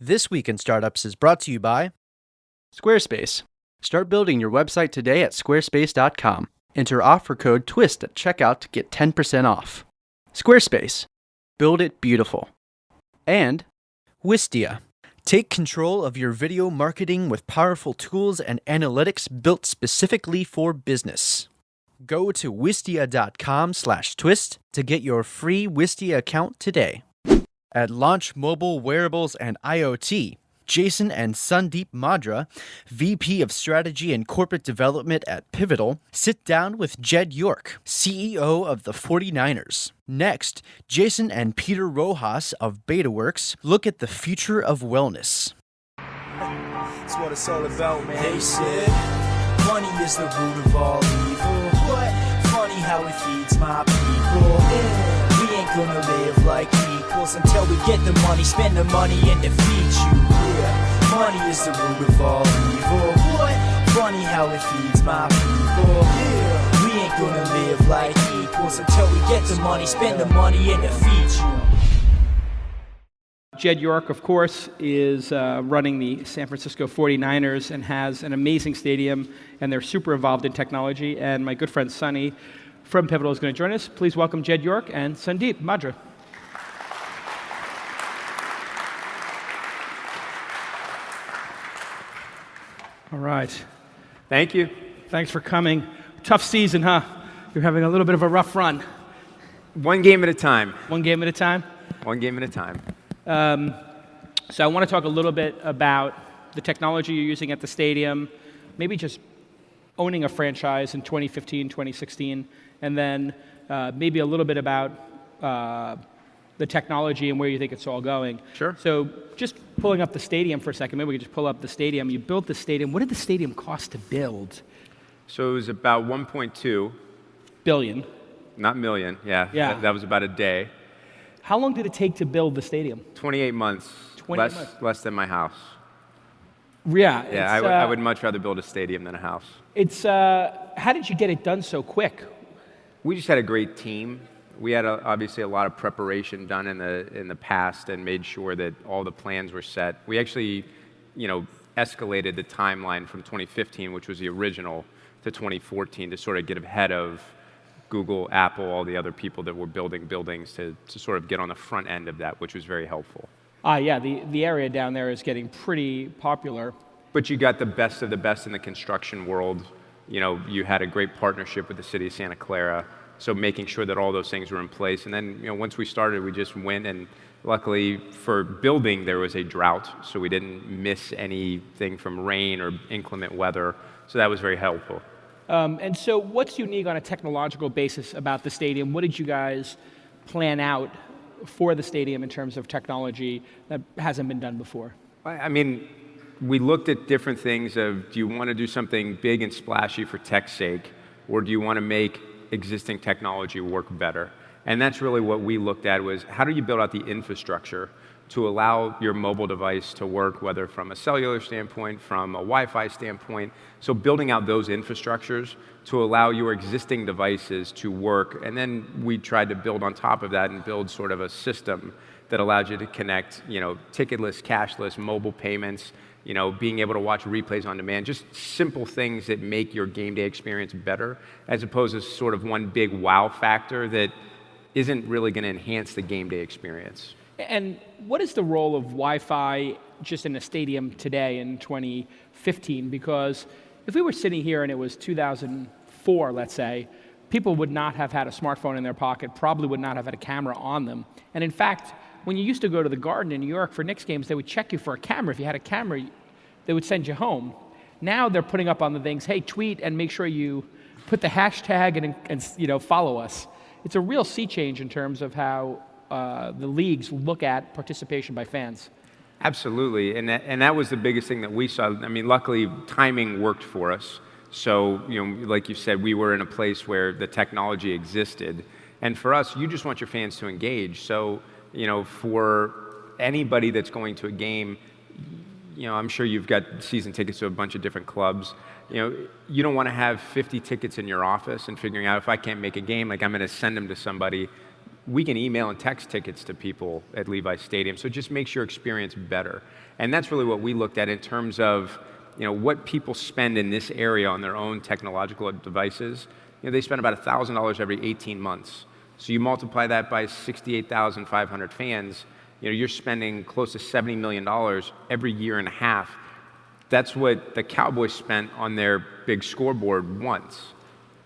This Week in Startups is brought to you by Squarespace. Start building your website today at squarespace.com. Enter offer code TWIST at checkout to get 10% off. Squarespace. Build it beautiful. And Wistia. Take control of your video marketing with powerful tools and analytics built specifically for business. Go to wistia.com/twist to get your free Wistia account today. At LAUNCH Mobile Wearables and IoT, Jason and Sundeep Madra, VP of Strategy and Corporate Development at Pivotal, sit down with Jed York, CEO of the 49ers. Next, Jason and Peter Rojas of BetaWorks look at the future of wellness. That's what it's all about, man. They said, money is the root of all evil. What? Funny how it feeds my people. We ain't gonna live like equals until we get the money, spend the money, and defeat you. Yeah, money is the root of all evil. What? Funny how it feeds my people. Yeah, we ain't gonna live like equals until we get the money, spend the money, and defeat you. Jed York, of course, is running the San Francisco 49ers and has an amazing stadium, and they're super involved in technology. And my good friend Sunny from Pivotal is going to join us. Please welcome Jed York and Sundeep Madra. All right. Thank you. Thanks for coming. Tough season, huh? You're having a little bit of a rough run. One game at a time. One game at a time? One game at a time. So I want to talk a little bit about the technology you're using at the stadium, maybe just owning a franchise in 2015, 2016, and then maybe a little bit about the technology and where you think it's all going. Sure. So just pulling up the stadium for a second, maybe we could just pull up the stadium. You built the stadium. What did the stadium cost to build? So it was about 1.2. Billion. Not million, yeah. Yeah. That was about a day. How long did it take to build the stadium? 28 months. 28 months. Less than my house. Yeah. Yeah, I would much rather build a stadium than a house. How did you get it done so quick? We just had a great team. We had obviously a lot of preparation done in the past and made sure that all the plans were set. We actually, escalated the timeline from 2015, which was the original, to 2014 to sort of get ahead of Google, Apple, all the other people that were building buildings to sort of get on the front end of that, which was very helpful. Yeah, the area down there is getting pretty popular. But you got the best of the best in the construction world. You had a great partnership with the city of Santa Clara, so making sure that all those things were in place. And then, once we started, we just went, and luckily for building, there was a drought, so we didn't miss anything from rain or inclement weather, so that was very helpful. And so what's unique on a technological basis about the stadium? What did you guys plan out for the stadium in terms of technology that hasn't been done before? I mean, we looked at different things of, do you want to do something big and splashy for tech's sake, or do you want to make existing technology work better? And that's really what we looked at, was how do you build out the infrastructure to allow your mobile device to work, whether from a cellular standpoint, from a Wi-Fi standpoint. So building out those infrastructures to allow your existing devices to work. And then we tried to build on top of that and build sort of a system that allowed you to connect, ticketless, cashless, mobile payments, being able to watch replays on demand, just simple things that make your game day experience better, as opposed to sort of one big wow factor that isn't really going to enhance the game day experience. And what is the role of Wi-Fi just in a stadium today in 2015? Because if we were sitting here and it was 2004, let's say, people would not have had a smartphone in their pocket, probably would not have had a camera on them. And in fact, when you used to go to the Garden in New York for Knicks games, they would check you for a camera. If you had a camera, they would send you home. Now they're putting up on the things, hey, tweet and make sure you put the hashtag and follow us. It's a real sea change in terms of how the leagues look at participation by fans. Absolutely, and that was the biggest thing that we saw. I mean, luckily, timing worked for us. So, like you said, we were in a place where the technology existed. And for us, you just want your fans to engage. So, for anybody that's going to a game, I'm sure you've got season tickets to a bunch of different clubs. You don't want to have 50 tickets in your office and figuring out, if I can't make a game, like, I'm going to send them to somebody. we can email and text tickets to people at Levi's Stadium, so it just makes your experience better. And that's really what we looked at in terms of what people spend in this area on their own technological devices. They spend about $1,000 every 18 months. So you multiply that by 68,500 fans, you're spending close to $70 million every year and a half. That's what the Cowboys spent on their big scoreboard once.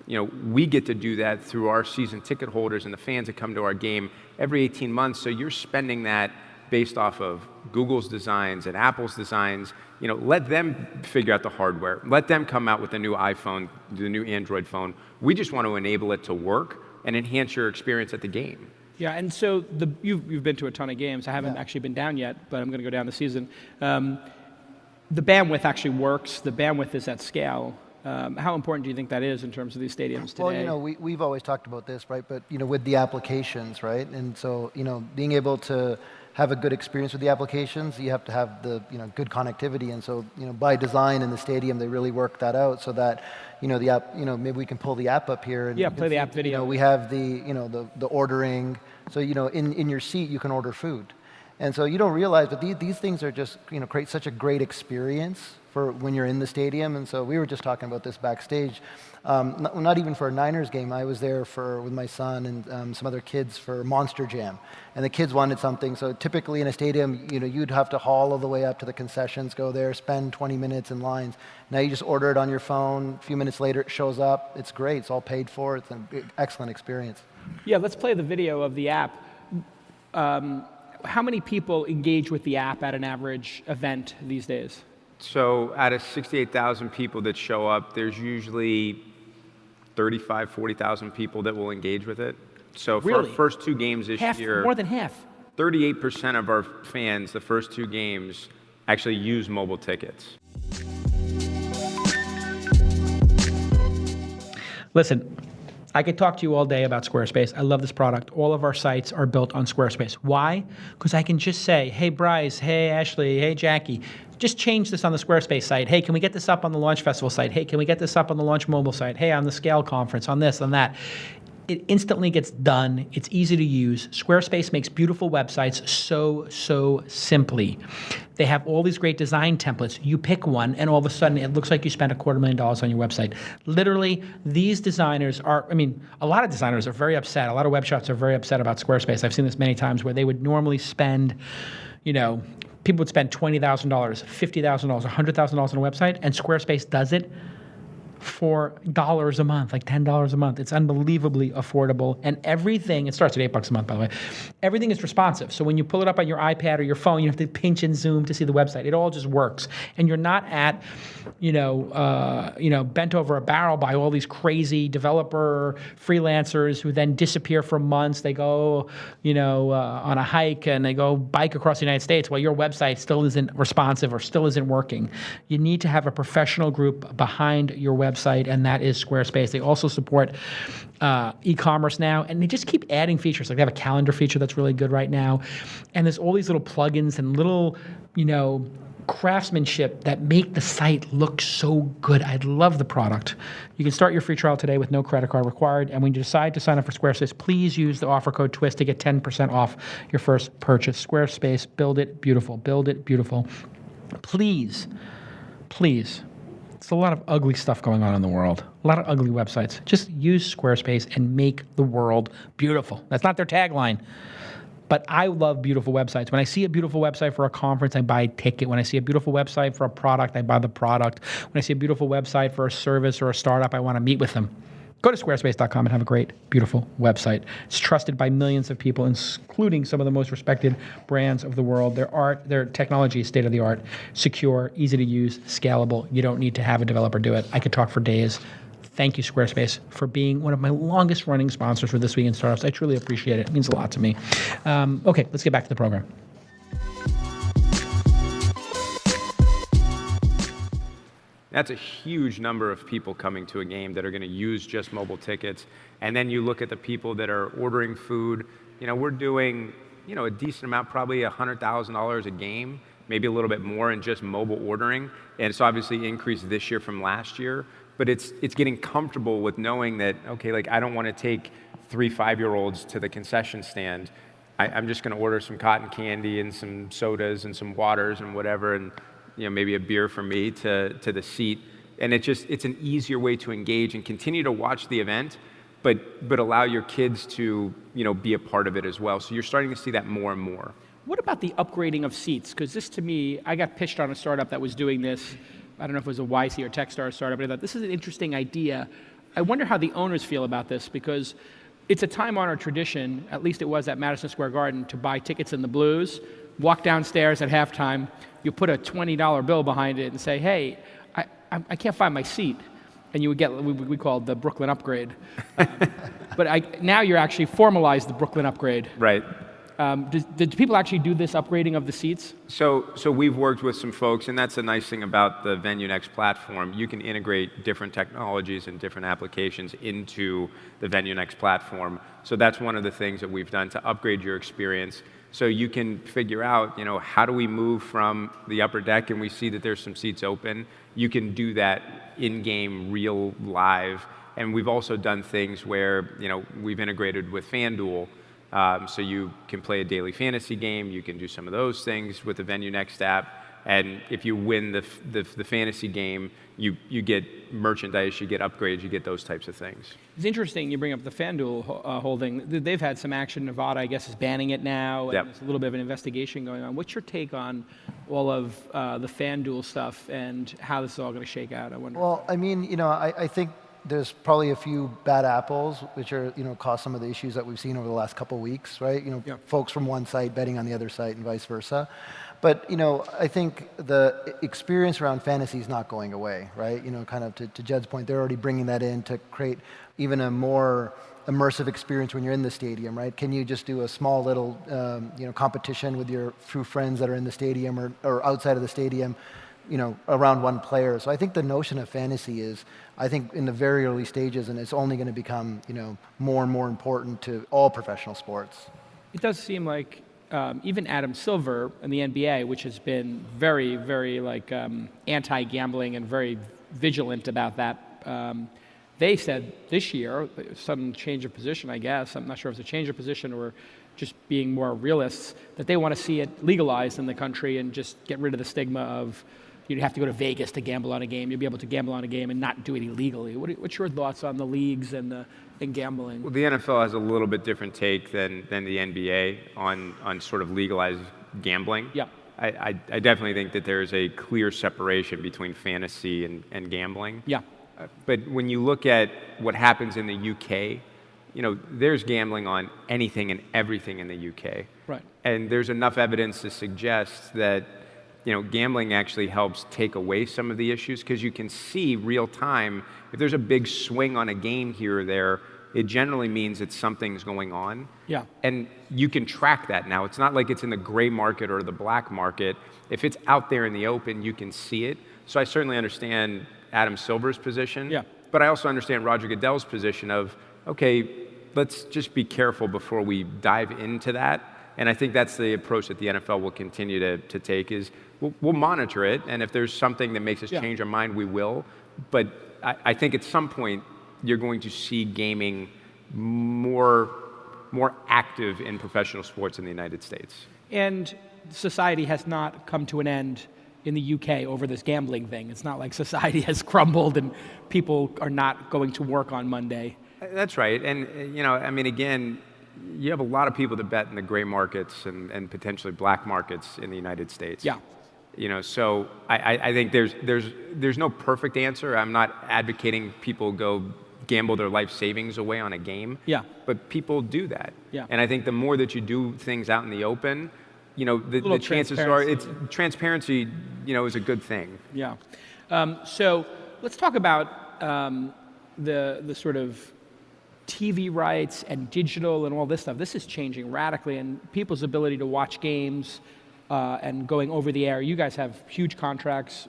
We get to do that through our season ticket holders and the fans that come to our game every 18 months. So you're spending that based off of Google's designs and Apple's designs. Let them figure out the hardware. Let them come out with the new iPhone, the new Android phone. We just want to enable it to work and enhance your experience at the game. Yeah, and so you've been to a ton of games. I haven't actually been down yet, but I'm going to go down this season. The bandwidth actually works. The bandwidth is at scale. How important do you think that is in terms of these stadiums today? Well, we've always talked about this, right? But with the applications, right? And so being able to have a good experience with the applications, you have to have the good connectivity. And so by design in the stadium, they really work that out so that the app. Maybe we can pull the app up here. And play the app video. We have the ordering. So in your seat you can order food. And so you don't realize, but these things are just create such a great experience for when you're in the stadium. And so we were just talking about this backstage. Not even for a Niners game. I was there with my son and some other kids for Monster Jam, and the kids wanted something. So typically in a stadium, you'd have to haul all the way up to the concessions, go there, spend 20 minutes in lines. Now you just order it on your phone. A few minutes later, it shows up. It's great. It's all paid for. It's an excellent experience. Yeah, let's play the video of the app. How many people engage with the app at an average event these days? So out of 68,000 people that show up, there's usually 35, 40,000 people that will engage with it. So for our first two games this year, more than half. 38% of our fans, the first two games, actually use mobile tickets. Listen, I could talk to you all day about Squarespace. I love this product. All of our sites are built on Squarespace. Why? Because I can just say, hey, Bryce, hey, Ashley, hey, Jackie, just change this on the Squarespace site. Hey, can we get this up on the Launch Festival site? Hey, can we get this up on the Launch Mobile site? Hey, on the Scale Conference, on this, on that. It instantly gets done. It's easy to use. Squarespace makes beautiful websites so simply. They have all these great design templates. You pick one, and all of a sudden, it looks like you spent $250,000 on your website. Literally, these designers a lot of designers are very upset. A lot of web shops are very upset about Squarespace. I've seen this many times where they would normally spend, people would spend $20,000, $50,000, $100,000 on a website, and Squarespace does it for dollars a month, like $10 a month. It's unbelievably affordable, and everything, it starts at $8 a month, by the way. Everything is responsive. So when you pull it up on your iPad or your phone, you have to pinch and zoom to see the website. It all just works. And you're not at, bent over a barrel by all these crazy developer freelancers who then disappear for months. They go, on a hike and they go bike across the United States while your website still isn't responsive or still isn't working. You need to have a professional group behind your website, and that is Squarespace. They also support e-commerce now, and they just keep adding features. Like they have a calendar feature that's really good right now, and there's all these little plugins and little, craftsmanship that make the site look so good. I love the product. You can start your free trial today with no credit card required, and when you decide to sign up for Squarespace, please use the offer code TWIST to get 10% off your first purchase. Squarespace, build it beautiful. Build it beautiful. Please. It's a lot of ugly stuff going on in the world. A lot of ugly websites. Just use Squarespace and make the world beautiful. That's not their tagline. But I love beautiful websites. When I see a beautiful website for a conference, I buy a ticket. When I see a beautiful website for a product, I buy the product. When I see a beautiful website for a service or a startup, I want to meet with them. Go to squarespace.com and have a great, beautiful website. It's trusted by millions of people, including some of the most respected brands of the world. Their technology is state-of-the-art, secure, easy to use, scalable. You don't need to have a developer do it. I could talk for days. Thank you, Squarespace, for being one of my longest-running sponsors for This Week in Startups. I truly appreciate it. It means a lot to me. Okay, let's get back to the program. That's a huge number of people coming to a game that are going to use just mobile tickets. And then you look at the people that are ordering food. We're doing, a decent amount, probably $100,000 a game, maybe a little bit more in just mobile ordering. And it's obviously increased this year from last year. But it's getting comfortable with knowing that, okay, like I don't want to take 3, 5-year-olds to the concession stand, I'm just going to order some cotton candy and some sodas and some waters and whatever, and maybe a beer for me to the seat. And it's an easier way to engage and continue to watch the event, but allow your kids to be a part of it as well. So you're starting to see that more and more. What about the upgrading of seats? Because this, to me, I got pitched on a startup that was doing this. I don't know if it was a YC or Techstar startup, but I thought this is an interesting idea. I wonder how the owners feel about this, because it's a time-honored tradition, at least it was at Madison Square Garden, to buy tickets in the blues, walk downstairs at halftime, you put a $20 bill behind it and say, hey, I can't find my seat. And you would get what we called the Brooklyn upgrade. But now you're actually formalized the Brooklyn upgrade. Right. Did people actually do this upgrading of the seats? So we've worked with some folks, and that's the nice thing about the VenueNext platform. You can integrate different technologies and different applications into the VenueNext platform. So that's one of the things that we've done to upgrade your experience. So you can figure out, how do we move from the upper deck and we see that there's some seats open. You can do that in-game, real, live. And we've also done things where, we've integrated with FanDuel. So you can play a daily fantasy game. You can do some of those things with the VenueNext app. And if you win the fantasy game, you get merchandise, you get upgrades, you get those types of things. It's interesting you bring up the FanDuel holding. They've had some action. Nevada, I guess, is banning it now. And Yep. There's a little bit of an investigation going on. What's your take on all of the FanDuel stuff and how this is all going to shake out? I wonder. Well, I mean, I think there's probably a few bad apples, which are, caused some of the issues that we've seen over the last couple of weeks, right? Folks from one site betting on the other site and vice versa. But, I think the experience around fantasy is not going away, right? Kind of to Jed's point, they're already bringing that in to create even a more immersive experience when you're in the stadium, right? Can you just do a small little, competition with your few friends that are in the stadium or outside of the stadium, around one player? So I think the notion of fantasy is, I think, in the very early stages, and it's only going to become, more and more important to all professional sports. It does seem like even Adam Silver in the NBA, which has been very, very anti-gambling and very vigilant about that, they said this year, some change of position, I guess, I'm not sure if it's a change of position or just being more realists, that they want to see it legalized in the country and just get rid of the stigma of you'd have to go to Vegas to gamble on a game. You'd be able to gamble on a game and not do it illegally. What's your thoughts on the leagues and gambling? Well, the NFL has a little bit different take than the NBA on sort of legalized gambling. Yeah. I definitely think that there's a clear separation between fantasy and gambling. Yeah. But when you look at what happens in the UK, there's gambling on anything and everything in the UK. Right. And there's enough evidence to suggest that gambling actually helps take away some of the issues, because you can see real time, if there's a big swing on a game here or there, it generally means that something's going on. Yeah. And you can track that now. It's not like it's in the gray market or the black market. If it's out there in the open, you can see it. So I certainly understand Adam Silver's position. Yeah. But I also understand Roger Goodell's position of, okay, let's just be careful before we dive into that. And I think that's the approach that the NFL will continue to take is we'll monitor it, and if there's something that makes us change our mind, we will. But I think at some point you're going to see gaming more active in professional sports in the United States. And society has not come to an end in the UK over this gambling thing. It's not like society has crumbled and people are not going to work on Monday. That's right. And, again, you have a lot of people that bet in the gray markets and potentially black markets in the United States. Yeah. So I think there's no perfect answer. I'm not advocating people go gamble their life savings away on a game. Yeah. But people do that. Yeah. And I think the more that you do things out in the open, the chances are transparency, is a good thing. Yeah. So let's talk about the sort of TV rights and digital and all this stuff. This is changing radically, and people's ability to watch games and going over the air. You guys have huge contracts.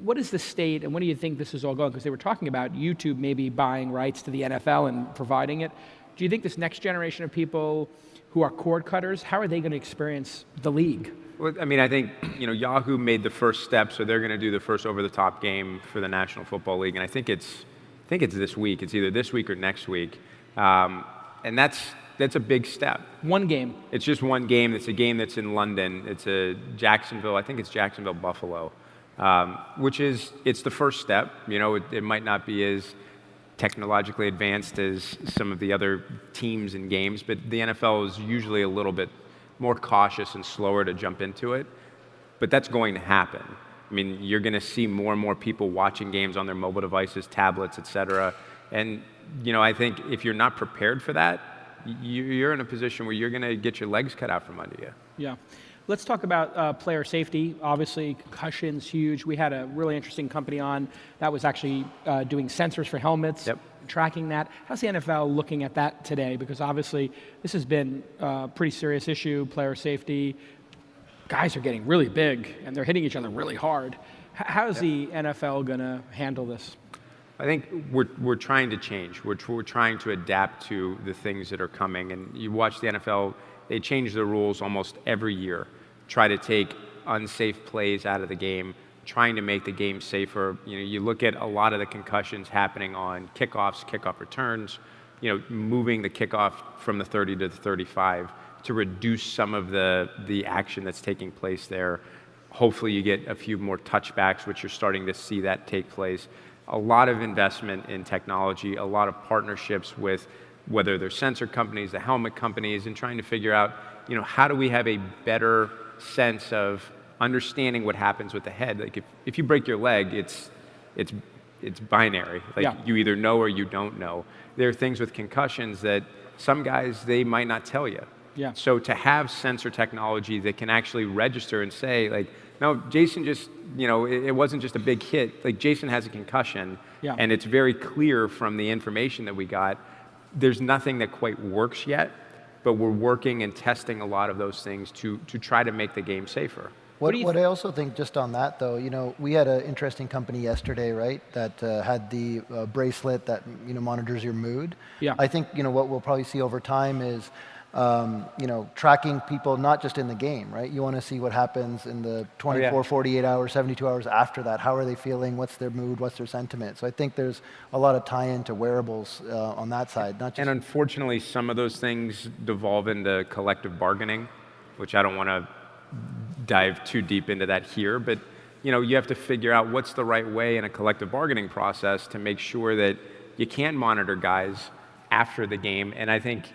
What is the state, and when do you think this is all going? Because they were talking about YouTube maybe buying rights to the NFL and providing it. Do you think this next generation of people who are cord cutters, how are they going to experience the league? Well, I think Yahoo made the first step, so they're going to do the first over-the-top game for the National Football League, and I think it's this week. It's either this week or next week. And that's a big step. One game. It's just one game. It's a game that's in London. It's a Jacksonville, I think it's Jacksonville, Buffalo, it's the first step. It might not be as technologically advanced as some of the other teams and games, but the NFL is usually a little bit more cautious and slower to jump into it. But that's going to happen. I mean, you're going to see more and more people watching games on their mobile devices, tablets, et cetera. And, I think if you're not prepared for that, you're in a position where you're going to get your legs cut out from under you. Yeah. Let's talk about player safety. Obviously, concussions, huge. We had a really interesting company on that was actually doing sensors for helmets, tracking that. How's the NFL looking at that today? Because obviously, this has been a pretty serious issue, player safety. Guys are getting really big, and they're hitting each other really hard. How's the NFL going to handle this? I think we're trying to change. We're trying to adapt to the things that are coming. And you watch the NFL, they change the rules almost every year, try to take unsafe plays out of the game, trying to make the game safer. You look at a lot of the concussions happening on kickoffs, kickoff returns, moving the kickoff from the 30 to the 35 to reduce some of the action that's taking place there. Hopefully you get a few more touchbacks, which you're starting to see that take place. A lot of investment in technology, a lot of partnerships with whether they're sensor companies, the helmet companies, and trying to figure out, how do we have a better sense of understanding what happens with the head. Like if you break your leg, it's binary. You either know or you don't know. There are things with concussions that some guys, they might not tell you. Yeah. So to have sensor technology that can actually register and say, no, Jason just, it wasn't just a big hit. Jason has a concussion, and it's very clear from the information that we got. There's nothing that quite works yet, but we're working and testing a lot of those things to try to make the game safer. What I also think, just on that though, we had an interesting company yesterday, right, that had the bracelet that monitors your mood. Yeah. I think what we'll probably see over time is tracking people not just in the game, right? You want to see what happens in the 24, 48 hours, 72 hours after that. How are they feeling? What's their mood? What's their sentiment? So I think there's a lot of tie-in to wearables on that side. Not just. And unfortunately, some of those things devolve into collective bargaining, which I don't want to dive too deep into that here, but you have to figure out what's the right way in a collective bargaining process to make sure that you can monitor guys after the game. And I think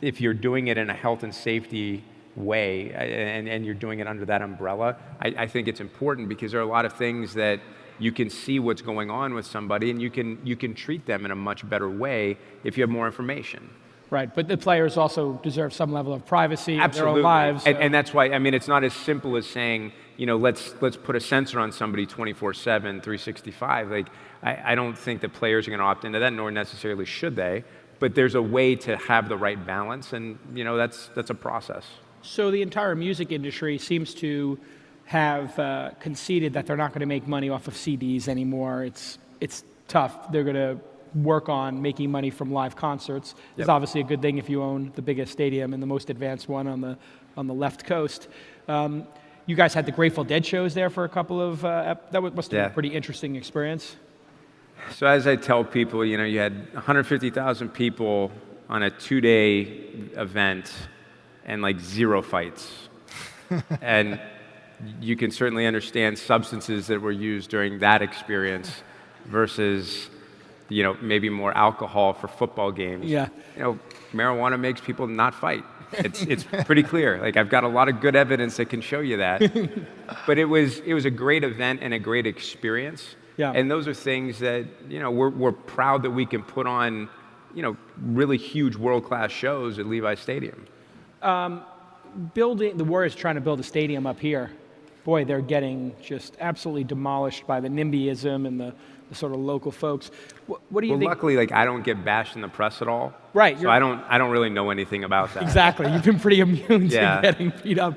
if you're doing it in a health and safety way and you're doing it under that umbrella, I think it's important because there are a lot of things that you can see what's going on with somebody and you can treat them in a much better way if you have more information. Right, but the players also deserve some level of privacy in their Absolutely. own lives. So. And that's why, it's not as simple as saying, let's put a sensor on somebody 24/7, 365. I don't think that players are going to opt into that, nor necessarily should they. But there's a way to have the right balance, and that's a process. So the entire music industry seems to have conceded that they're not going to make money off of CDs anymore. It's tough. They're going to work on making money from live concerts. It's obviously a good thing if you own the biggest stadium and the most advanced one on the left coast. You guys had the Grateful Dead shows there for a couple of. That must have been a pretty interesting experience. So as I tell people, you had 150,000 people on a 2-day event and 0 fights. And you can certainly understand substances that were used during that experience versus, maybe more alcohol for football games. Yeah. Marijuana makes people not fight. It's pretty clear. I've got a lot of good evidence that can show you that. But it was a great event and a great experience. Yeah. And those are things that, we're proud that we can put on, really huge world-class shows at Levi's Stadium. The Warriors trying to build a stadium up here. Boy, they're getting just absolutely demolished by the NIMBYism and the sort of local folks. What do you think? Luckily, I don't get bashed in the press at all. Right. So I don't really know anything about that. Exactly. You've been pretty immune to getting beat up.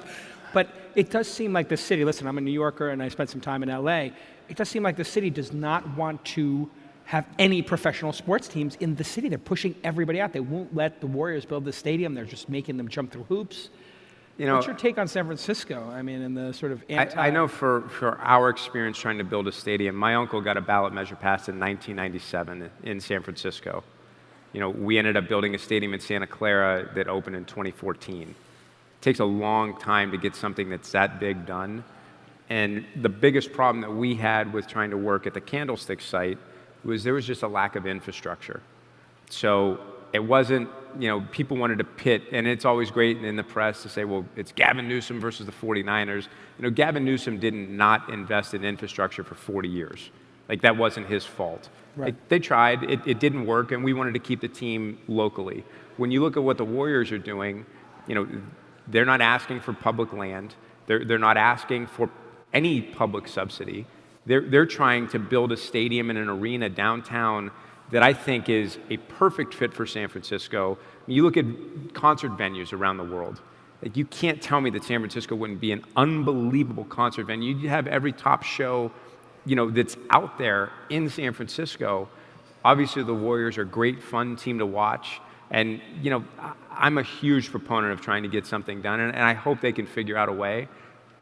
But it does seem like the city, listen, I'm a New Yorker and I spent some time in LA. It does seem like the city does not want to have any professional sports teams in the city. They're pushing everybody out. They won't let the Warriors build the stadium. They're just making them jump through hoops. What's your take on San Francisco? And the sort of I know for our experience trying to build a stadium, my uncle got a ballot measure passed in 1997 in San Francisco. We ended up building a stadium in Santa Clara that opened in 2014. It takes a long time to get something that's that big done. And the biggest problem that we had with trying to work at the Candlestick site was there was just a lack of infrastructure. So it wasn't, people wanted to pit, and it's always great in the press to say, well, it's Gavin Newsom versus the 49ers. Gavin Newsom didn't not invest in infrastructure for 40 years. Like, that wasn't his fault. Right. They tried, it didn't work, and we wanted to keep the team locally. When you look at what the Warriors are doing, they're not asking for public land. They're not asking for any public subsidy. They're trying to build a stadium and an arena downtown that I think is a perfect fit for San Francisco. You look at concert venues around the world. Like, you can't tell me that San Francisco wouldn't be an unbelievable concert venue. You have every top show, that's out there in San Francisco. Obviously, the Warriors are a great, fun team to watch. And, I'm a huge proponent of trying to get something done, and I hope they can figure out a way.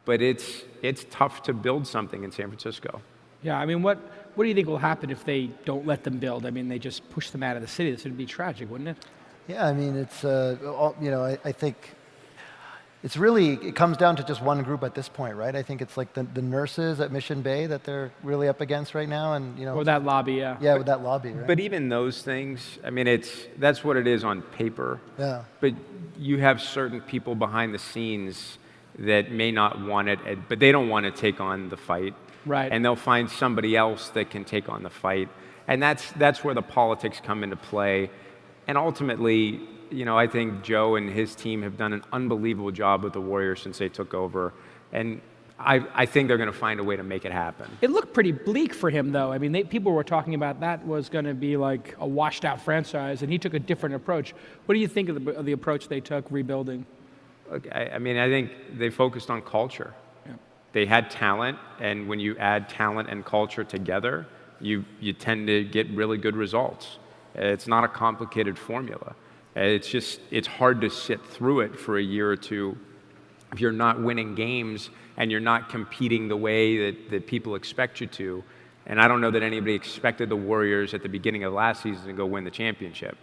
But it's tough to build something in San Francisco. Yeah, I mean, what do you think will happen if they don't let them build? I mean, they just push them out of the city. This would be tragic, wouldn't it? Yeah, I mean, it's, I think it comes down to just one group at this point, right? I think it's like the nurses at Mission Bay that they're really up against right now, and Or that lobby, yeah. Yeah, with that lobby, right? But even those things, I mean, that's what it is on paper. Yeah. But you have certain people behind the scenes that may not want it, but they don't want to take on the fight. Right. And they'll find somebody else that can take on the fight. And that's where the politics come into play. And ultimately, I think Joe and his team have done an unbelievable job with the Warriors since they took over. And I think they're going to find a way to make it happen. It looked pretty bleak for him, though. I mean, people were talking about that was going to be like a washed-out franchise, and he took a different approach. What do you think of the approach they took rebuilding? Look, I mean, I think they focused on culture. Yeah. They had talent, and when you add talent and culture together, you tend to get really good results. It's not a complicated formula. It's hard to sit through it for a year or two if you're not winning games and you're not competing the way that people expect you to. And I don't know that anybody expected the Warriors at the beginning of last season to go win the championship.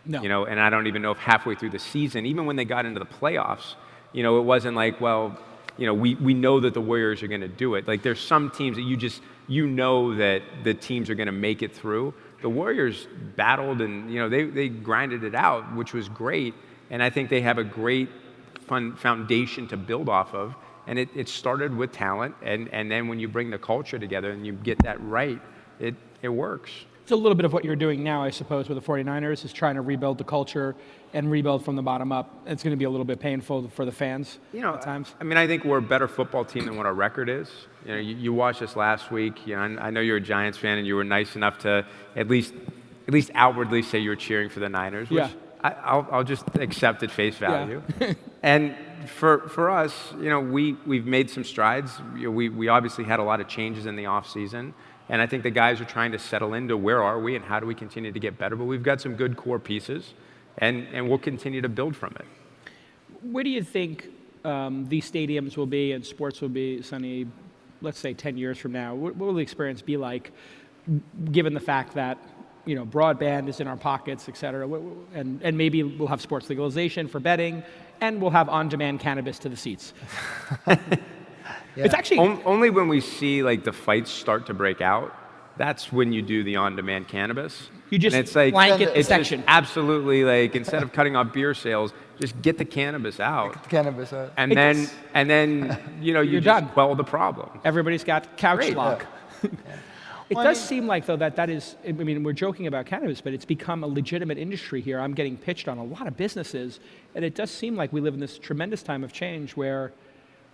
No. And I don't even know if halfway through the season, even when they got into the playoffs, it wasn't like, well, we know that the Warriors are going to do it. Like, there's some teams that you know that the teams are going to make it through. The Warriors battled and, they grinded it out, which was great. And I think they have a great fun foundation to build off of. And it started with talent. And then when you bring the culture together and you get that right, it works. It's a little bit of what you're doing now, I suppose, with the 49ers, is trying to rebuild the culture and rebuild from the bottom up. It's going to be a little bit painful for the fans at times. I mean, I think we're a better football team than what our record is. You watched us last week. I know you're a Giants fan, and you were nice enough to at least outwardly say you were cheering for the Niners, which I'll just accept at face value. Yeah. And for us, we've made some strides. We obviously had a lot of changes in the offseason. And I think the guys are trying to settle into where are we and how do we continue to get better. But we've got some good core pieces, and we'll continue to build from it. Where do you think these stadiums will be and sports will be, Sonny, let's say 10 years from now? What will the experience be like, given the fact that broadband is in our pockets, et cetera, and maybe we'll have sports legalization for betting, and we'll have on-demand cannabis to the seats? Yeah. It's actually only when we see like the fights start to break out, that's when you do the on-demand cannabis. You just and it's like, blanket it's section. Just absolutely like, instead of cutting off beer sales, just get the cannabis out. Cannabis out. And then you just done. quell the problem. Everybody's got couch Great. lock. It does seem like, though, that is, I mean, we're joking about cannabis, but it's become a legitimate industry here. I'm getting pitched on a lot of businesses, and it does seem like we live in this tremendous time of change where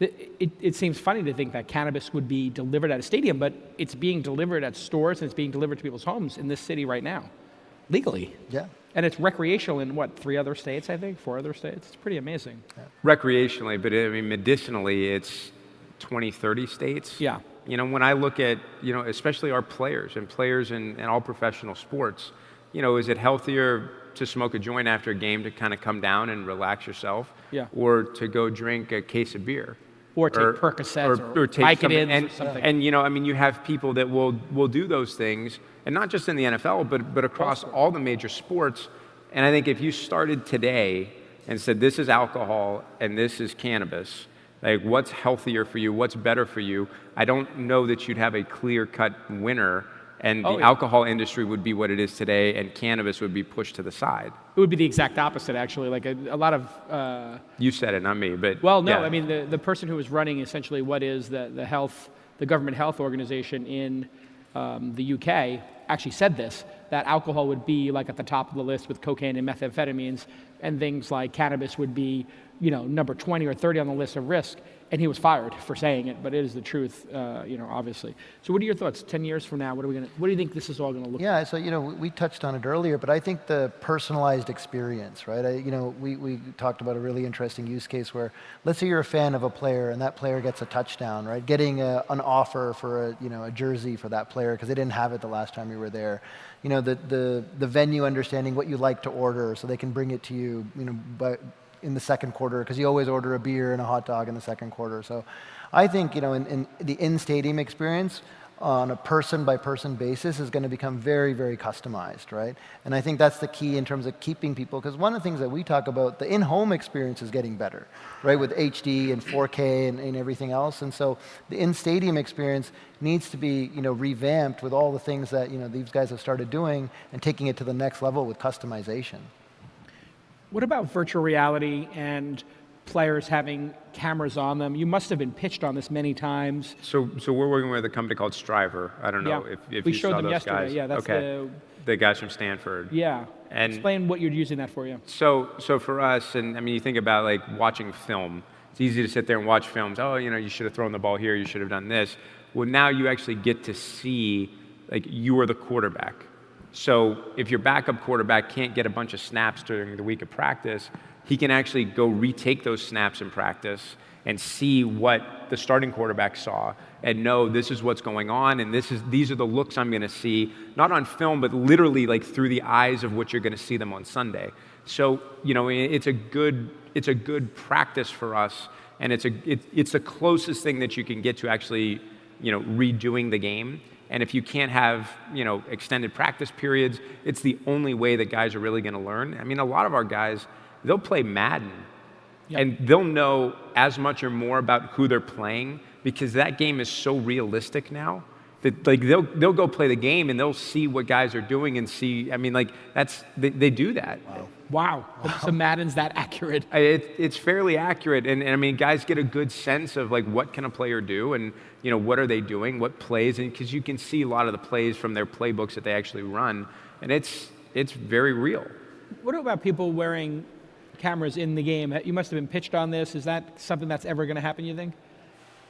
it seems funny to think that cannabis would be delivered at a stadium, but it's being delivered at stores and it's being delivered to people's homes in this city right now, legally. Yeah. And it's recreational in, 3 other states, I think? 4 other states? It's pretty amazing. Yeah. Recreationally, but I mean, medicinally, it's 20, 30 states. Yeah. When I look at, especially our players in all professional sports, is it healthier to smoke a joint after a game to kind of come down and relax yourself? Yeah. Or to go drink a case of beer? Or take Percocets or take Vicodins or something. And you have people that will do those things, and not just in the NFL, but across all the major sports, And I think if you started today and said, this is alcohol and this is cannabis, like what's healthier for you, what's better for you, I don't know that you'd have a clear-cut winner, and the alcohol industry would be what it is today, and cannabis would be pushed to the side. It would be the exact opposite, actually. Like a lot of... You said it, not me, but Well, no, yeah. I mean, the person who was running essentially what is the government health organization in the UK actually said this, that alcohol would be like at the top of the list with cocaine and methamphetamines, and things like cannabis would be, number 20 or 30 on the list of risk. And he was fired for saying it, but it is the truth, obviously. So what are your thoughts? 10 years from now, what do you think this is all going to look like? Yeah, so, we touched on it earlier, but I think the personalized experience, right? We talked about a really interesting use case where, let's say you're a fan of a player and that player gets a touchdown, right? Getting an offer for a jersey for that player because they didn't have it the last time you were there. The venue understanding what you like to order so they can bring it to you, but in the second quarter, because you always order a beer and a hot dog in the second quarter. So I think, in the in-stadium experience, on a person-by-person basis is going to become very, very customized, right? And I think that's the key in terms of keeping people, because one of the things that we talk about, the in-home experience is getting better, right? With HD and 4K and everything else. And so the in-stadium experience needs to be, revamped with all the things that, these guys have started doing and taking it to the next level with customization. What about virtual reality and players having cameras on them? You must have been pitched on this many times. So we're working with a company called Striver. I don't know if we you showed saw them those yesterday. guys. Yeah, that's the guys from Stanford. Yeah. And explain what you're using that for. Yeah. So for us, and I mean, you think about like watching film. It's easy to sit there and watch films. Oh, you should have thrown the ball here. You should have done this. Well, now you actually get to see, like, you are the quarterback. So if your backup quarterback can't get a bunch of snaps during the week of practice, he can actually go retake those snaps in practice and see what the starting quarterback saw and know this is what's going on, and these are the looks I'm going to see, not on film, but literally like through the eyes of what you're going to see them on Sunday. So it's a good practice for us, and it's the closest thing that you can get to actually redoing the game. And if you can't have, extended practice periods, it's the only way that guys are really going to learn. I mean, a lot of our guys, they'll play Madden, and they'll know as much or more about who they're playing because that game is so realistic now that like they'll go play the game and they'll see what guys are doing and see. I mean, like they do that. Wow. So Madden's that accurate. It's fairly accurate, and I mean, guys get a good sense of like what can a player do, and what are they doing, what plays, and because you can see a lot of the plays from their playbooks that they actually run, and it's very real. What about people wearing cameras in the game? You must have been pitched on this. Is that something that's ever going to happen, you think?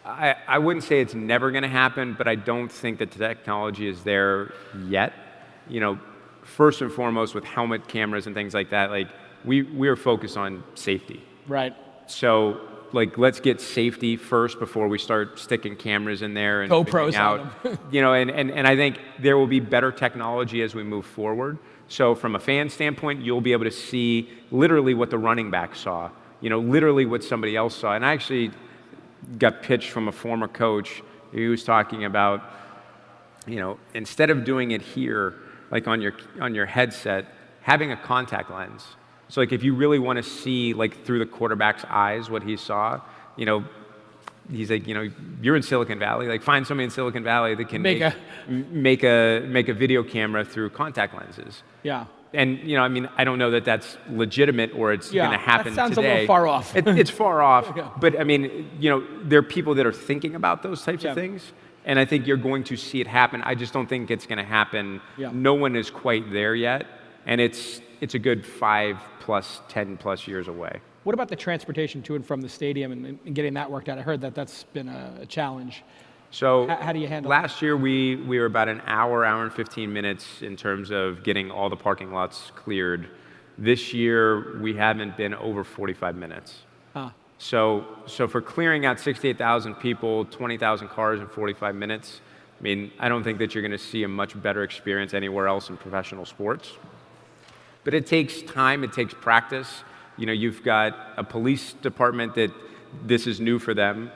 I wouldn't say it's never going to happen, but I don't think that the technology is there yet. First and foremost with helmet cameras and things like that, like we are focused on safety. Right. So like let's get safety first before we start sticking cameras in there and GoPros out. on them. And I think there will be better technology as we move forward. So from a fan standpoint, you'll be able to see literally what the running back saw, literally what somebody else saw. And I actually got pitched from a former coach who was talking about, instead of doing it here, like on your headset, having a contact lens. So like if you really want to see like through the quarterback's eyes what he saw, he's like, you're in Silicon Valley, like find somebody in Silicon Valley that can make a video camera through contact lenses. Yeah. And I mean, I don't know that that's legitimate or it's going to happen that sounds today. a little far off. It's far off, but I mean, there are people that are thinking about those types of things. And I think you're going to see it happen. I just don't think it's going to happen. Yeah. No one is quite there yet. And it's a good 5+, 10+ years away. What about the transportation to and from the stadium and getting that worked out? I heard that's been a challenge. So how do you handle last year we were about an hour and 15 minutes in terms of getting all the parking lots cleared. This year we haven't been over 45 minutes. So for clearing out 68,000 people, 20,000 cars in 45 minutes, I mean, I don't think that you're going to see a much better experience anywhere else in professional sports. But it takes time, it takes practice. You've got a police department that this is new for them.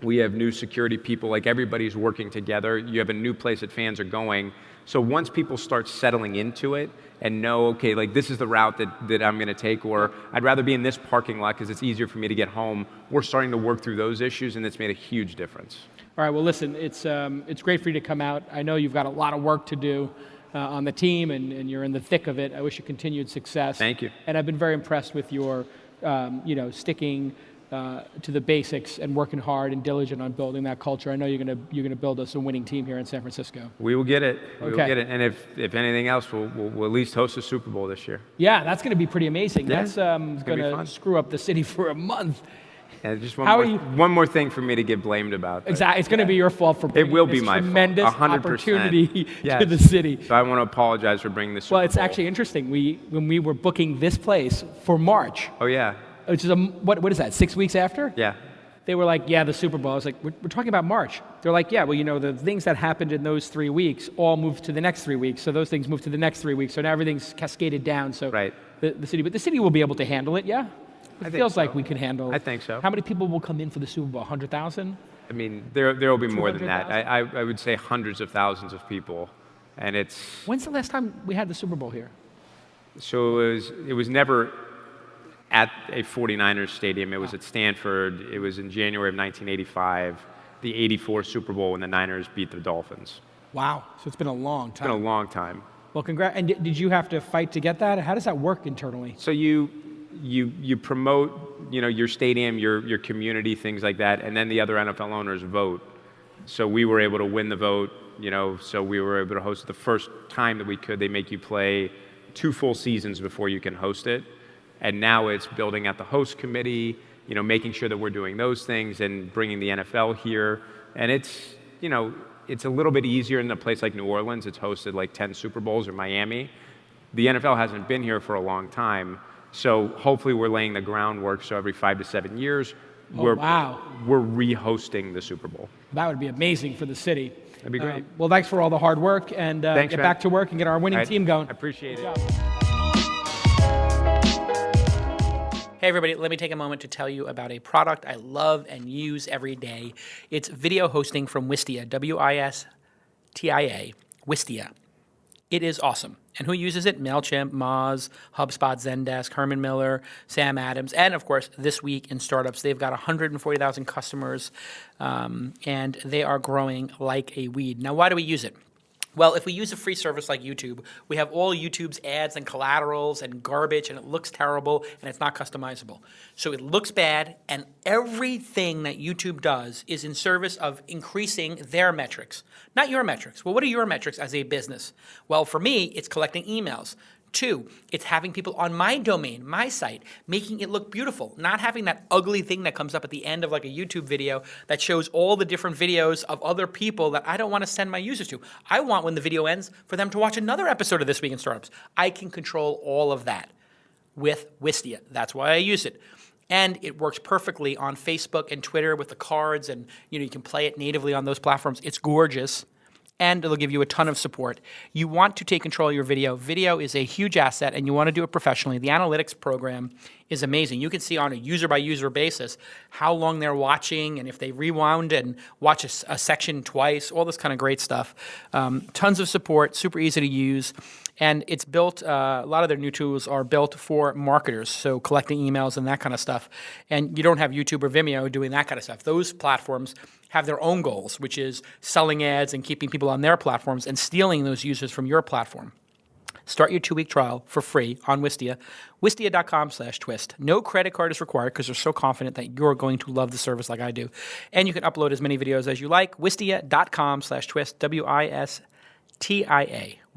We have new security people, like everybody's working together. You have a new place that fans are going. So once people start settling into it and know, okay, like this is the route that I'm gonna take, or I'd rather be in this parking lot because it's easier for me to get home, we're starting to work through those issues, and it's made a huge difference. All right, well listen, it's great for you to come out. I know you've got a lot of work to do on the team, and you're in the thick of it. I wish you continued success. Thank you. And I've been very impressed with your sticking to the basics and working hard and diligent on building that culture. I know you're gonna build us a winning team here in San Francisco. We will get it. We will Okay. get it. And if anything else, we'll at least host a Super Bowl this year. Yeah, that's gonna be pretty amazing. Yeah, That's gonna be gonna fun. screw up the city for a month. And just How are you- one more thing for me to get blamed about. but- Exactly, it's gonna be your fault for bringing will be this my fault, tremendous 100%. opportunity Yes. to the city. So I want to apologize for bringing the Super Well, it's Bowl. actually interesting. When we were booking this place for March, Oh yeah. which is what is that? 6 weeks after? Yeah. They were like, yeah, the Super Bowl. I was like, we're talking about March. They're like, yeah, well, the things that happened in those 3 weeks all moved to the next 3 weeks. So those things moved to the next 3 weeks. So now everything's cascaded down. So Right. the city will be able to handle it, yeah? It think feels so. like we can handle it. I think so. How many people will come in for the Super Bowl? 100,000? I mean, there will be more than that. 200,000? I would say hundreds of thousands of people, and it's When's the last time we had the Super Bowl here? so it was never at a 49ers stadium. It was at Stanford. It was in January of 1985, the '84 Super Bowl when the Niners beat the Dolphins. Wow. So it's been a long It's time. been a long time. Well, congrats. And did you have to fight to get that? How does that work internally? So you promote, your stadium, your community, things like that, and then the other NFL owners vote. So we were able to win the vote, so we were able to host it the first time that we could. They make you play 2 full seasons before you can host it. And now it's building out the host committee, making sure that we're doing those things and bringing the NFL here. And it's a little bit easier in a place like New Orleans. It's hosted like 10 Super Bowls, or Miami. The NFL hasn't been here for a long time. So hopefully we're laying the groundwork so every 5 to 7 years, Wow. we're re-hosting the Super Bowl. That would be amazing for the city. That'd be great. Well, thanks for all the hard work, and Thanks, get man. back to work and get our winning All right. team going. I appreciate it. Hey everybody, let me take a moment to tell you about a product I love and use every day. It's video hosting from Wistia, Wistia, Wistia. It is awesome. And who uses it? MailChimp, Moz, HubSpot, Zendesk, Herman Miller, Sam Adams, and of course, This Week in Startups. They've got 140,000 customers, and they are growing like a weed. Now, why do we use it? Well, if we use a free service like YouTube, we have all YouTube's ads and collaterals and garbage, and it looks terrible, and it's not customizable. So it looks bad, and everything that YouTube does is in service of increasing their metrics, not your metrics. Well, what are your metrics as a business? Well, for me, it's collecting emails. 2, it's having people on my domain, my site, making it look beautiful, not having that ugly thing that comes up at the end of like a YouTube video that shows all the different videos of other people that I don't want to send my users to. I want, when the video ends, for them to watch another episode of This Week in Startups. I can control all of that with Wistia. That's why I use it. And it works perfectly on Facebook and Twitter with the cards, and you can play it natively on those platforms. It's gorgeous. And it'll give you a ton of support. You want to take control of your video. Video is a huge asset, and you want to do it professionally. The analytics program is amazing. You can see on a user-by-user basis how long they're watching, and if they rewound and watch a section twice, all this kind of great stuff. Tons of support, super easy to use. And it's built, a lot of their new tools are built for marketers, so collecting emails and that kind of stuff. And you don't have YouTube or Vimeo doing that kind of stuff. Those platforms have their own goals, which is selling ads and keeping people on their platforms and stealing those users from your platform. Start your 2-week trial for free on Wistia, wistia.com/twist. No credit card is required because they're so confident that you're going to love the service like I do. And you can upload as many videos as you like. Wistia.com/twist,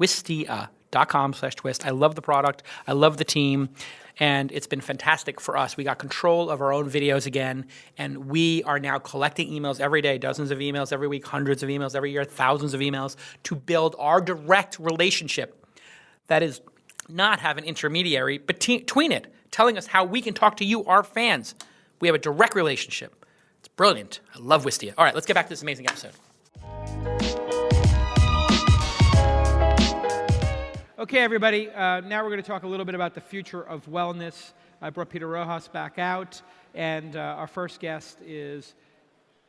Wistia, Wistia.com/twist. I love the product. I love the team. And it's been fantastic for us. We got control of our own videos again, and we are now collecting emails every day, dozens of emails every week, hundreds of emails every year, thousands of emails, to build our direct relationship. That is, not have an intermediary between it, telling us how we can talk to you, our fans. We have a direct relationship. It's brilliant. I love Wistia. All right, let's get back to this amazing episode. Okay, everybody, now we're going to talk a little bit about the future of wellness. I brought Peter Rojas back out, and our first guest is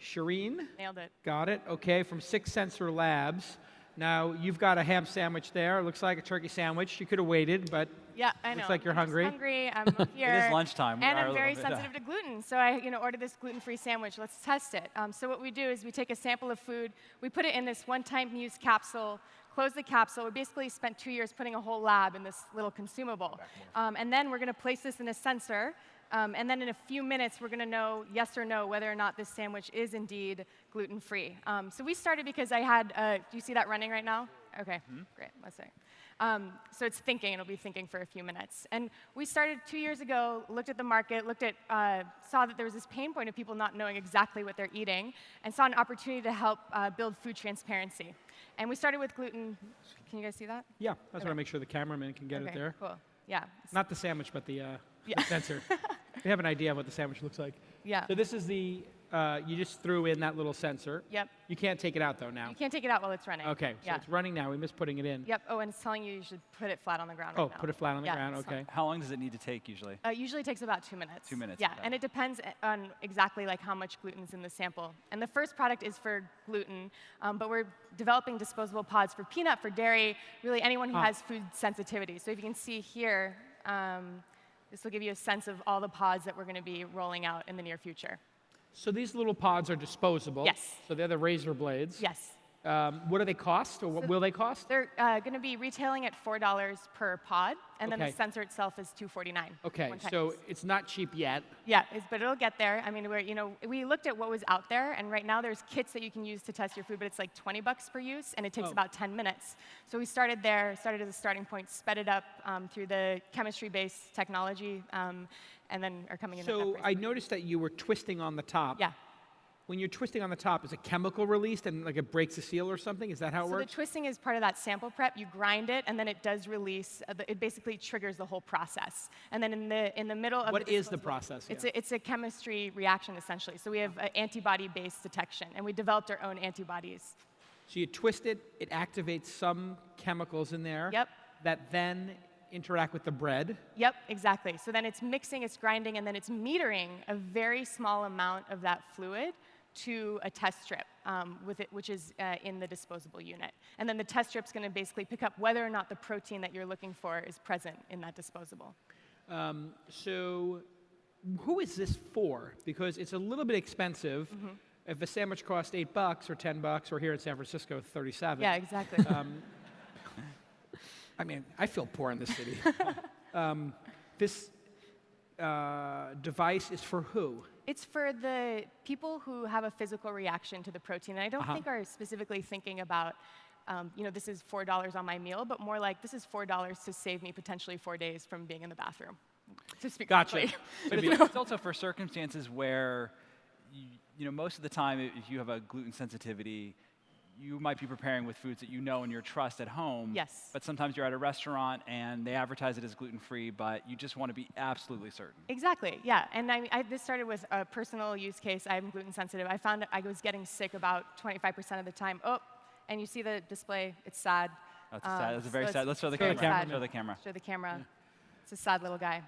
Shireen? Nailed it. Got it. Okay, from Six Sensor Labs. Now, you've got a ham sandwich there. It looks like a turkey sandwich. You could have waited, but Yeah, I know. looks like you're I'm just hungry. hungry. I'm here. It is lunchtime. We And are I'm a very little bit, sensitive to gluten, so I ordered this gluten-free sandwich. Let's test it. So what we do is we take a sample of food, we put it in this one-time use capsule, close the capsule. We basically spent 2 years putting a whole lab in this little consumable. And then we're going to place this in a sensor. And then in a few minutes, we're going to know yes or no whether or not this sandwich is indeed gluten-free. So we started because I had, do you see that running right now? OK, great. Let's see. So it's thinking. It'll be thinking for a few minutes. And we started 2 years ago, looked at the market, saw that there was this pain point of people not knowing exactly what they're eating, and saw an opportunity to help build food transparency. And we started with gluten. Can you guys see that? Yeah, I just want to make sure the cameraman can get it there. Cool. Yeah. Not the sandwich, but the sensor. We have an idea of what the sandwich looks like. Yeah. So this is the, you just threw in that little sensor. Yep. You can't take it out, though, now. You can't take it out while it's running. OK, so Yeah. it's running now. We missed putting it in. Yep. Oh, and it's telling you should put it flat on the ground Oh, right now. put it flat on the Yeah, ground. it's OK. How long does it need to take usually? Usually takes about 2 minutes. 2 minutes, Yeah, okay. and it depends on exactly like how much gluten's in the sample. And the first product is for gluten, but we're developing disposable pods for peanut, for dairy, really anyone who has food sensitivity. So if you can see here, this will give you a sense of all the pods that we're going to be rolling out in the near future. So these little pods are disposable. Yes. So they're the razor blades. Yes. What do they cost, or what will they cost? They're going to be retailing at $4 per pod, and then Okay. the sensor itself is $249. OK, one time so use. it's not cheap yet. Yeah, but it'll get there. I mean, we looked at what was out there, and right now there's kits that you can use to test your food, but it's like $20 per use, and it takes about 10 minutes. So we started there, started as a starting point, sped it up through the chemistry-based technology, and then are coming in. So I noticed that you were twisting on the top. Yeah. When you're twisting on the top, is a chemical released and like it breaks the seal or something? Is that how it So works? the twisting is part of that sample prep. You grind it, and then it does release. It basically triggers the whole process. And then in the middle of What is the disposable- process? It's a chemistry reaction essentially. So we have antibody-based detection, and we developed our own antibodies. So you twist it, it activates some chemicals in there. Yep. That then interact with the bread. Yep, exactly. So then it's mixing, it's grinding, and then it's metering a very small amount of that fluid to a test strip which is in the disposable unit. And then the test strip's going to basically pick up whether or not the protein that you're looking for is present in that disposable. So who is this for? Because it's a little bit expensive. If a sandwich costs $8 or $10, or here in San Francisco, 37. Yeah, exactly. I mean, I feel poor in this city. This device is for who? It's for the people who have a physical reaction to the protein. And I don't think are specifically thinking about, this is $4 on my meal, but more like this is $4 to save me potentially 4 days from being in the bathroom. To speak Gotcha. frankly. But it's also for circumstances where, most of the time, if you have a gluten sensitivity, you might be preparing with foods that you know and you trust at home. Yes. But sometimes you're at a restaurant and they advertise it as gluten-free, but you just want to be absolutely certain. Exactly, yeah. And this started with a personal use case. I'm gluten sensitive. I found I was getting sick about 25% of the time. Oh, and you see the display. It's sad. That's sad. That's very so sad. Let's show the very camera. sad. Show the camera. Show the camera. It's a sad little guy.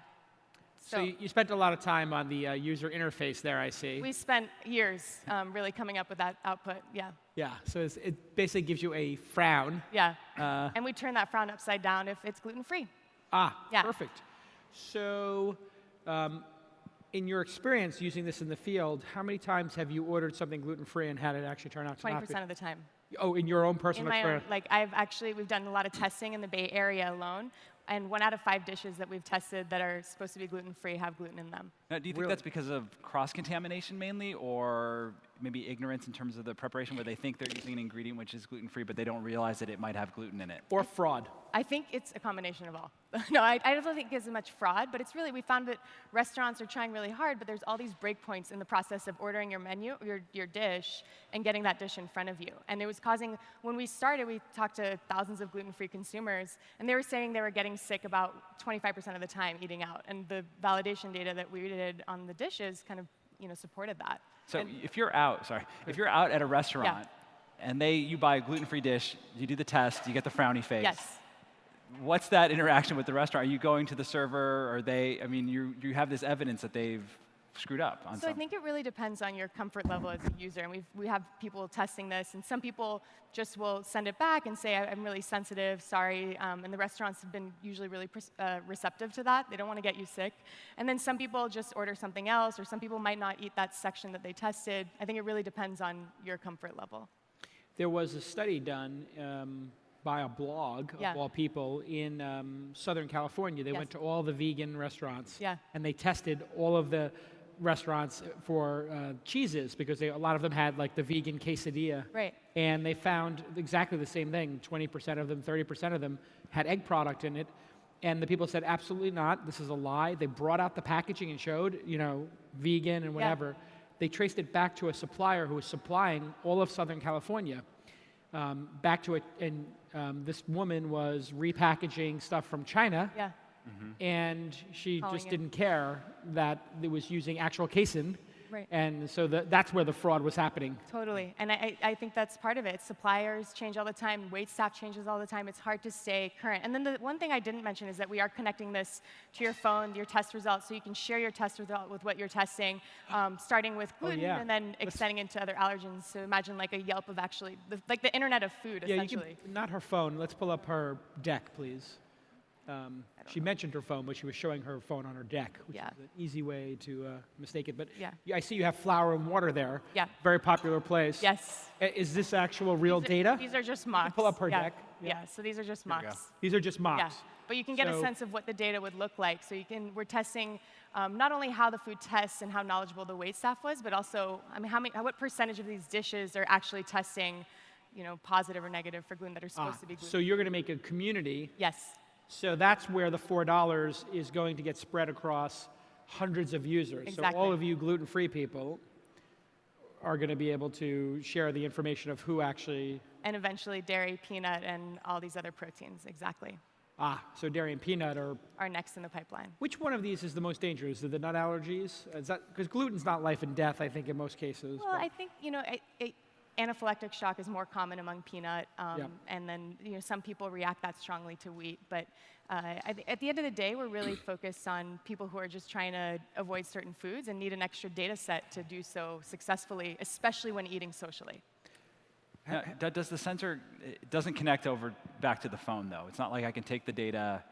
So you spent a lot of time on the user interface there, I see. We spent years really coming up with that output, yeah. Yeah, so it basically gives you a frown. Yeah, and we turn that frown upside down if it's gluten-free. Yeah. Perfect. So in your experience using this in the field, how many times have you ordered something gluten-free and had it actually turn out to not be? 20% of the time. Oh, in your own personal In my own, experience? we've done a lot of testing in the Bay Area alone, and 1 out of 5 dishes that we've tested that are supposed to be gluten-free have gluten in them. Now, do you think that's because of cross-contamination mainly, or maybe ignorance in terms of the preparation, where they think they're using an ingredient which is gluten-free, but they don't realize that it might have gluten in it? Or fraud? I think it's a combination of all. No, I don't think it's as much fraud, but it's really, we found that restaurants are trying really hard, but there's all these breakpoints in the process of ordering your menu, your dish, and getting that dish in front of you. And it was causing, when we started, we talked to thousands of gluten-free consumers, and they were saying they were getting sick about 25% of the time eating out. And the validation data that we did on the dishes kind of, supported that. So if you're out at a restaurant, and you buy a gluten-free dish, you do the test, you get the frowny face. Yes. What's that interaction with the restaurant? Are you going to the server? You have this evidence that they've screwed up on So I think it really depends on your comfort level as a user. And we have people testing this, and some people just will send it back and say, I'm really sensitive, sorry. And the restaurants have been usually really receptive to that. They don't want to get you sick. And then some people just order something else, or some people might not eat that section that they tested. I think it really depends on your comfort level. There was a study done by a blog, Yeah. of all people, in Southern California. They Yes. went to all the vegan restaurants, Yeah. and they tested all of the restaurants for cheeses, because a lot of them had like the vegan quesadilla. Right. And they found exactly the same thing. 20% of them, 30% of them had egg product in it. And the people said, absolutely not, this is a lie. They brought out the packaging and showed, vegan and whatever. They traced it back to a supplier who was supplying all of Southern California, back to it. And this woman was repackaging stuff from China. Yeah. And she Calling just it. didn't care that it was using actual casein. Right. And so that's where the fraud was happening. Totally. And I think that's part of it. Suppliers change all the time. Wait staff changes all the time. It's hard to stay current. And then the one thing I didn't mention is that we are connecting this to your phone, your test results, so you can share your test result with what you're testing, starting with gluten yeah. and then extending into other allergens. So imagine like a Yelp of actually, like the internet of food, Yeah, essentially. not her phone. Let's pull up her deck, please. She mentioned her phone, but she was showing her phone on her deck, which Yeah. is an easy way to mistake it. But Yeah. I see you have flour and water there. Yeah. Very popular place. Yes. Is this actual real data? These are just mocks. pull up her yeah. deck. Yeah. So these are just we go. mocks. These are just mocks. Yeah, but you can get a So- sense of what the data would look like. So we're testing not only how the food tests and how knowledgeable the wait staff was, but also, what percentage of these dishes are actually testing, positive or negative for gluten that are supposed to be gluten. So you're going to make a community. Yes, So that's where the $4 is going to get spread across hundreds of users. Exactly. So all of you gluten-free people are going to be able to share the information of who actually. and eventually dairy, peanut, and all these other proteins, exactly, So dairy and peanut are next in the pipeline. Which one of these is the most dangerous? Is it the nut allergies? Is that because gluten's not life and death? I think in most cases. Well, but- I think, anaphylactic shock is more common among peanut, and then some people react that strongly to wheat. But at the end of the day, we're really focused on people who are just trying to avoid certain foods and need an extra data set to do so successfully, especially when eating socially. Now, does the sensor, it doesn't connect over back to the phone, though? It's not like I can take the data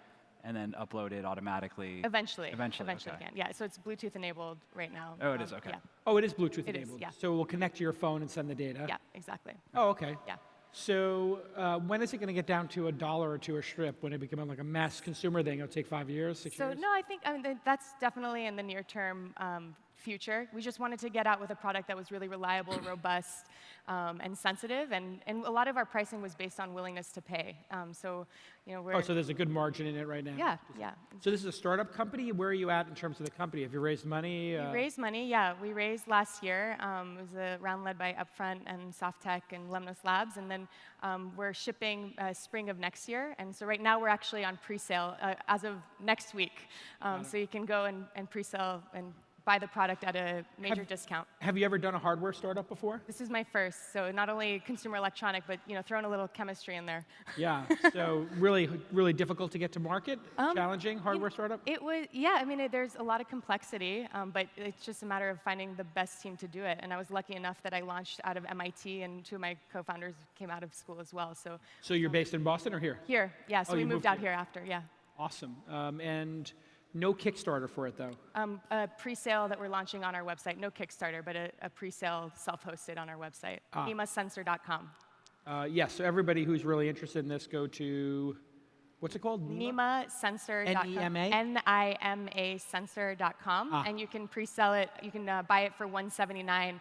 and then upload it automatically? Eventually Eventually, okay. okay. Again. Yeah, so it's Bluetooth enabled right now. Oh, it is, okay. Yeah, Oh, it is Bluetooth It is, enabled. yeah. So it will connect to your phone and send the data. yeah, exactly. Oh, okay. Yeah. So when is it going to get down to $1 or $2 a strip? When it becomes like a mass consumer thing, it'll take 5 years, 6 So years? no, I think that's definitely in the near term future. We just wanted to get out with a product that was really reliable, robust, and sensitive, and a lot of our pricing was based on willingness to pay. We're Oh, so there's a good margin in it right now. yeah, yeah. So this is a startup company. Where are you at in terms of the company? Have you raised money? We raised money, yeah. We raised last year. It was a round led by Upfront and Softtech and LAUNCH Labs, and then we're shipping spring of next year. And so right now we're actually on pre-sale as of next week. So you can go and pre-sale and buy the product at a major discount. Have you ever done a hardware startup before? This is my first, so not only consumer electronic, but throwing a little chemistry in there. Yeah. So really, really difficult to get to market. Challenging hardware startup. It was, yeah. I mean, there's a lot of complexity, but it's just a matter of finding the best team to do it. And I was lucky enough that I launched out of MIT, and two of my co-founders came out of school as well. So you're based in Boston or here? Here, yeah. So Oh, we you moved moved out here. here after, yeah. Awesome. And no Kickstarter for it though. A pre-sale that we're launching on our website. No Kickstarter, but a pre-sale self-hosted on our website. NimaSensor.com. Yes. So everybody who's really interested in this, go to what's it called? NimaSensor.com. N-E-M-A? N-I-M-A Sensor.com. And you can pre-sell it. You can buy it for $179.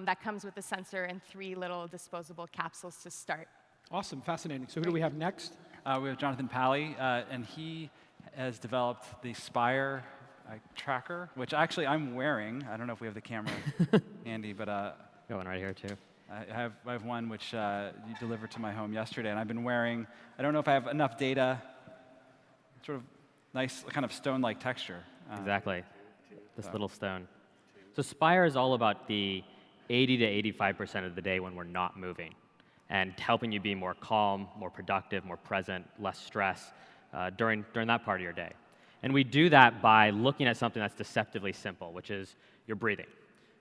That comes with the sensor and 3 little disposable capsules to start. Awesome. Fascinating. So who do we have next? We have Jonathan Pally, and he has developed the Spire tracker, which actually I'm wearing. I don't know if we have the camera handy, but Going right here too. I have one which you delivered to my home yesterday, and I've been wearing. I don't know if I have enough data. Sort of nice, kind of stone-like texture. Exactly. This little stone. So Spire is all about the 80 to 85% of the day when we're not moving, and helping you be more calm, more productive, more present, less stress during that part of your day. And we do that by looking at something that's deceptively simple, which is your breathing.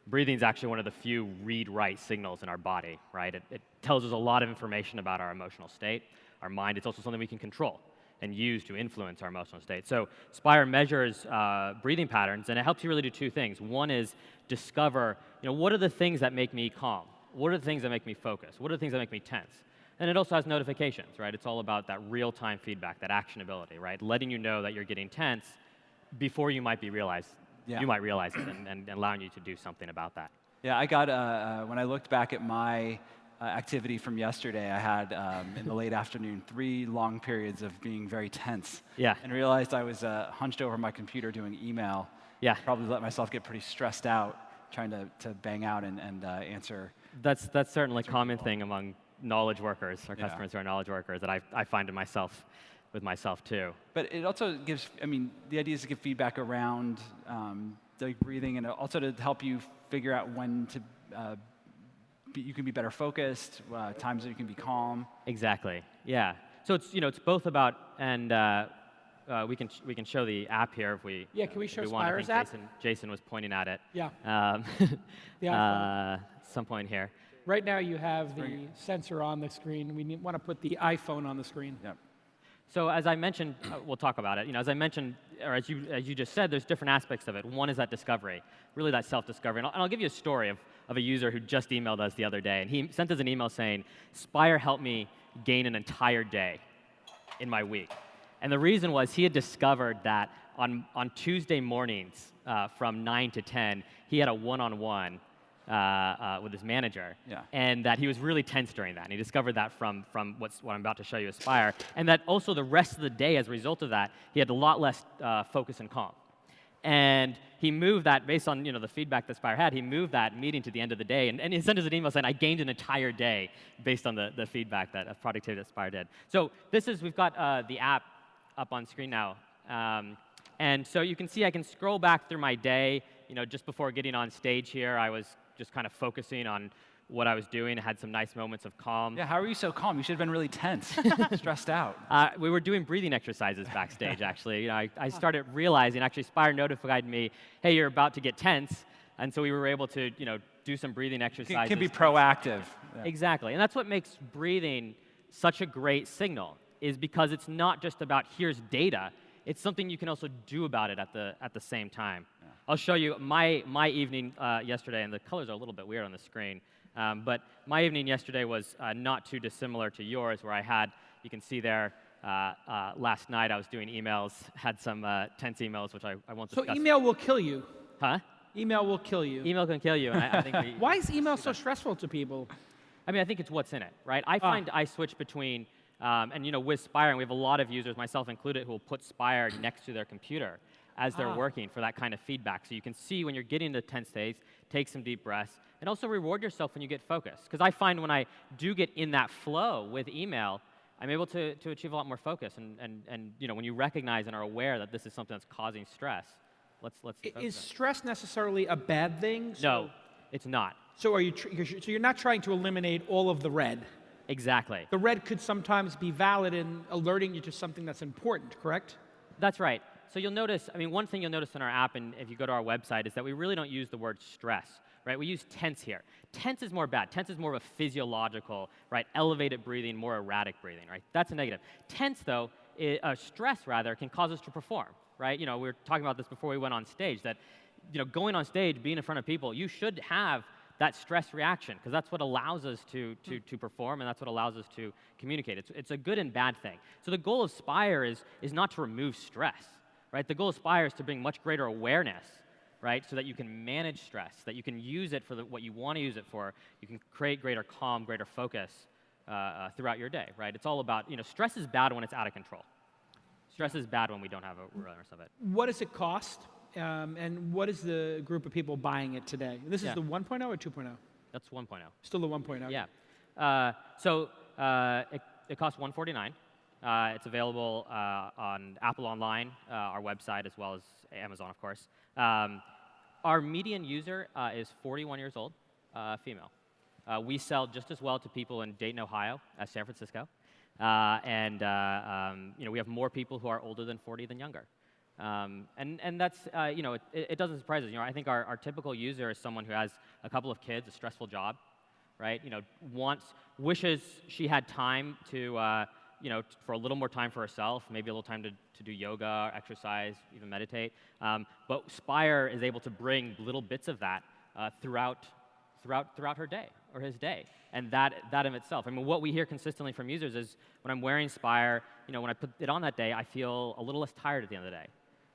Breathing is actually one of the few read-write signals in our body, right? It tells us a lot of information about our emotional state, our mind. It's also something we can control and use to influence our emotional state. So Spire measures breathing patterns, and it helps you really do two things. One is discover, what are the things that make me calm? What are the things that make me focus? What are the things that make me tense? And it also has notifications, right? It's all about that real-time feedback, that actionability, right? Letting you know that you're getting tense before you might realize it and allowing you to do something about that. Yeah, I got, when I looked back at my activity from yesterday, I had, in the late afternoon, 3 long periods of being very tense. Yeah. And realized I was hunched over my computer doing email. Yeah. Probably let myself get pretty stressed out trying to bang out and answer. That's certainly a common thing among knowledge workers, or customers who are knowledge workers, that I find with myself too. But it also gives, the idea is to give feedback around the breathing, and also to help you figure out when to you can be better focused, times that you can be calm. Exactly. Yeah. So it's both about, and we can show the app here if we can we show if we want. I Spire's think app? Jason was pointing at it. Yeah. The Some point here. Right now you have the sensor on the screen. We want to put the iPhone on the screen. Yep. So as I mentioned, we'll talk about it. As I mentioned, or as you just said, there's different aspects of it. One is that discovery, really that self-discovery. And I'll give you a story of a user who just emailed us the other day. And he sent us an email saying, Spire helped me gain an entire day in my week. And the reason was he had discovered that on Tuesday mornings from 9 to 10, he had a one-on-one with his manager, and that he was really tense during that. And he discovered that from what I'm about to show you, Spire, and that also the rest of the day, as a result of that, he had a lot less focus and calm. And he moved that, based on the feedback that Spire had, he moved that meeting to the end of the day, and he sent us an email saying, I gained an entire day based on the feedback of productivity that Spire did. So we've got the app up on screen now. And so you can see I can scroll back through my day. Just before getting on stage here, I was just kind of focusing on what I was doing. I had some nice moments of calm. Yeah, how are you so calm? You should have been really tense, stressed out. We were doing breathing exercises backstage, actually. I started realizing, actually, Spire notified me, hey, you're about to get tense. And so we were able to, do some breathing exercises. It can be proactive. Yeah. Exactly. And that's what makes breathing such a great signal, is because it's not just about here's data. It's something you can also do about it at the same time. Yeah. I'll show you my evening yesterday, and the colors are a little bit weird on the screen. But my evening yesterday was not too dissimilar to yours, where I had, you can see there, last night I was doing emails, had some tense emails, which I won't discuss. So email will kill you. Huh? Email will kill you. Email can kill you. And I think Why is email so stressful to people? I think it's what's in it, right? I find I switch between, and with Spire, and we have a lot of users, myself included, who will put Spire next to their computer as they're working for that kind of feedback. So you can see when you're getting to tense states, take some deep breaths, and also reward yourself when you get focused. Because I find when I do get in that flow with email, I'm able to achieve a lot more focus. And when you recognize and are aware that this is something that's causing stress, let's Is stress necessarily a bad thing? No, it's not. So you're not trying to eliminate all of the red? Exactly. The red could sometimes be valid in alerting you to something that's important, correct? That's right. So you'll notice, one thing you'll notice in our app, and if you go to our website, is that we really don't use the word stress, right? We use tense here. Tense is more bad. Tense is more of a physiological, right? Elevated breathing, more erratic breathing, right? That's a negative. Tense, though, stress rather, can cause us to perform, right? We were talking about this before we went on stage, that going on stage, being in front of people, you should have that stress reaction, because that's what allows us to perform, and that's what allows us to communicate. It's a good and bad thing. So the goal of Spire is not to remove stress, right? The goal of Spire is to bring much greater awareness, right, so that you can manage stress, that you can use it for what you want to use it for. You can create greater calm, greater focus throughout your day, right? It's all about, stress is bad when it's out of control. Stress is bad when we don't have awareness of it. What does it cost? And what is the group of people buying it today? This is the 1.0 or 2.0? That's 1.0. Still the 1.0? Yeah. It costs $149. It's available on Apple Online, our website, as well as Amazon, of course. Our median user is 41 years old, female. We sell just as well to people in Dayton, Ohio, as San Francisco. We have more people who are older than 40 than younger. And that's, it doesn't surprise us. I think our typical user is someone who has a couple of kids, a stressful job, right? Wishes she had time to, for a little more time for herself, maybe a little time to do yoga, exercise, even meditate. But Spire is able to bring little bits of that throughout her day or his day, and that in itself. I mean, what we hear consistently from users is when I'm wearing Spire, when I put it on that day, I feel a little less tired at the end of the day.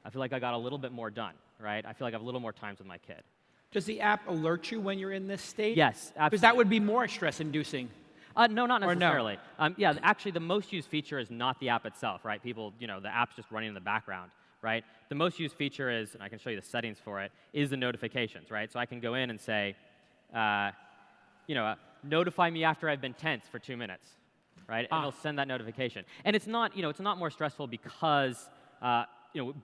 I feel like I got a little bit more done, right? I feel like I have a little more time with my kid. Does the app alert you when you're in this state? Yes, absolutely. Because that would be more stress-inducing. No, not necessarily. Or no? Yeah, actually, the most used feature is not the app itself, right? People, the app's just running in the background, right? The most used feature is, and I can show you the settings for it, is the notifications, right? So I can go in and say, notify me after I've been tense for 2 minutes, right? And it'll send that notification. And it's not, it's not more stressful because,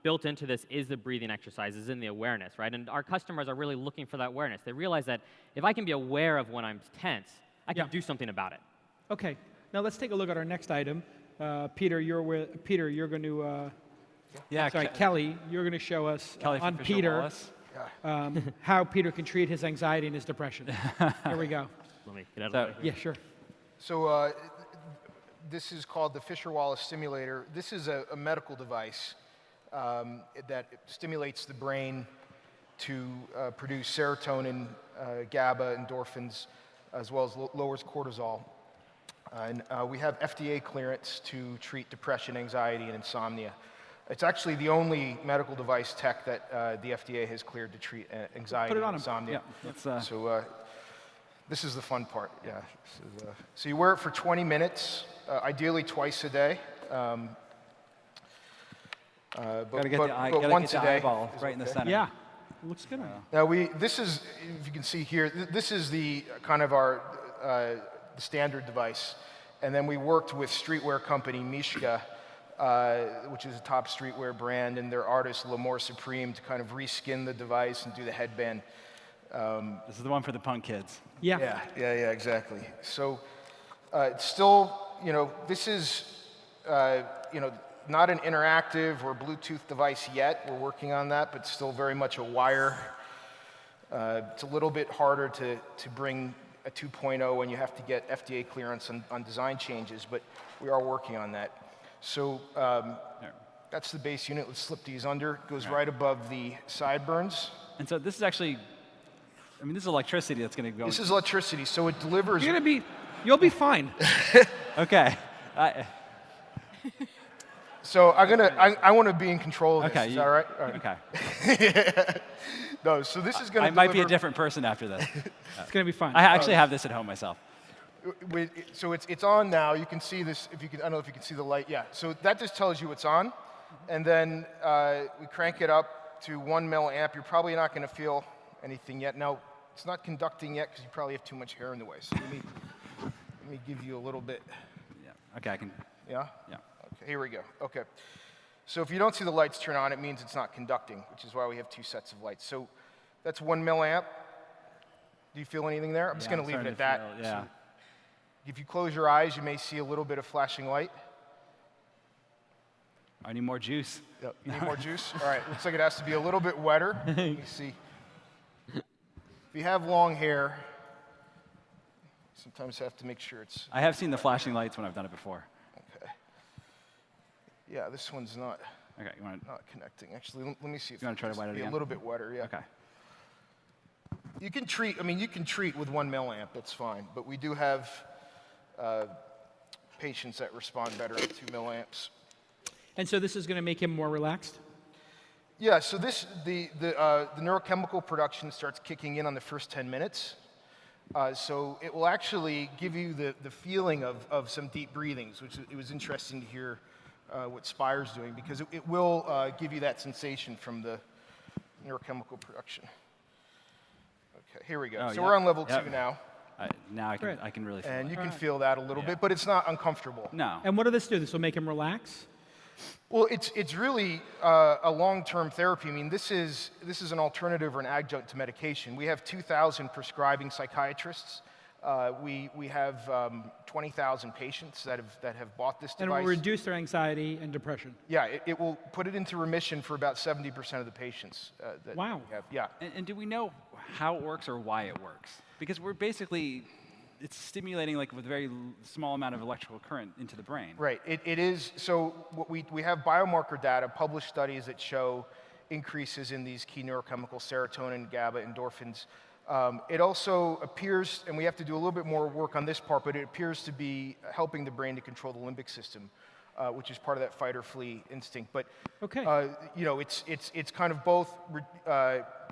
built into this is the breathing exercises and the awareness, right? And our customers are really looking for that awareness. They realize that if I can be aware of when I'm tense, I can do something about it. Okay. Now let's take a look at our next item. Peter, you're going to. Kelly, you're going to show us Kelly on Fisher Peter Wallace. how Peter can treat his anxiety and his depression. Here we go. Let me get out of the way. Yeah, sure. So this is called the Fisher Wallace Simulator. This is a medical device that stimulates the brain to produce serotonin, GABA, endorphins, as well as lowers cortisol. And we have FDA clearance to treat depression, anxiety, and insomnia. It's actually the only medical device tech that the FDA has cleared to treat anxiety and insomnia. Yeah, so this is the fun part. Yeah. So you wear it for 20 minutes, ideally twice a day. But once a day. Eyeball right in the center. Yeah. Looks good. Now this is, if you can see here, this is the kind of our the standard device, and then we worked with streetwear company Mishka, which is a top streetwear brand, and their artist L'Amour Supreme to kind of reskin the device and do the headband. This is the one for the punk kids. Yeah. Yeah, exactly. So it's still, this is, not an interactive or Bluetooth device yet. We're working on that, but still very much a wire. It's a little bit harder to bring a 2.0 when you have to get FDA clearance on design changes, but we are working on that. So that's the base unit. Let's slip these under. It goes right above the sideburns. And so this is actually, this is electricity that's going to go. This is electricity, so it delivers. You'll be fine. Okay. So I want to be in control of this. Okay. Is that all right? All right. Okay. No, so this is going to I might be a different person after this. It's going to be fine. I actually have this at home myself. So it's on now. You can see this. I don't know if you can see the light. Yeah. So that just tells you it's on, and then we crank it up to 1 milliamp. You're probably not going to feel anything yet. Now it's not conducting yet because you probably have too much hair in the way. So let me give you a little bit. Yeah. Okay. I can. Yeah. Yeah. Okay. Here we go. Okay. So if you don't see the lights turn on, it means it's not conducting, which is why we have 2 sets of lights. So that's 1 milliamp. Do you feel anything there? I'm just going to leave it at that. Yeah. So if you close your eyes, you may see a little bit of flashing light. I need more juice. Yep. You need more juice? All right. Looks like it has to be a little bit wetter. Let me see. If you have long hair, sometimes you have to make sure it's... I have seen the flashing lights when I've done it before. Okay. Yeah, this one's not... Okay, you want to... Not connecting. Actually, let me see if You want to try to light it be again? a little bit wetter, yeah. Okay. You can treat with 1 milliamp, that's fine. But we do have patients that respond better at 2 milliamps. And so this is going to make him more relaxed? Yeah, so the neurochemical production starts kicking in on the first 10 minutes. So it will actually give you the feeling of some deep breathings, which it was interesting to hear what Spire's doing, because it will give you that sensation from the neurochemical production. Okay, here we go. Oh, so yeah. we're on level Yep. 2 now. Now I can really feel And it. you can feel that a little bit, but it's not uncomfortable. No. And what will this do? This will make him relax? Well, it's really a long-term therapy. I mean, this is an alternative or an adjunct to medication. We have 2,000 prescribing psychiatrists We have 20,000 patients that have bought this And device. it will reduce their anxiety and depression. Yeah, it will put it into remission for about 70% of the patients that Wow. we have. Yeah. And do we know how it works or why it works? Because we're basically, it's stimulating like with a very small amount of electrical current into the brain. Right. It is. So what we have biomarker data, published studies that show increases in these key neurochemicals, serotonin, GABA, endorphins. It also appears, and we have to do a little bit more work on this part, but it appears to be helping the brain to control the limbic system, which is part of that fight or flee instinct. But Okay. you know, it's kind of both.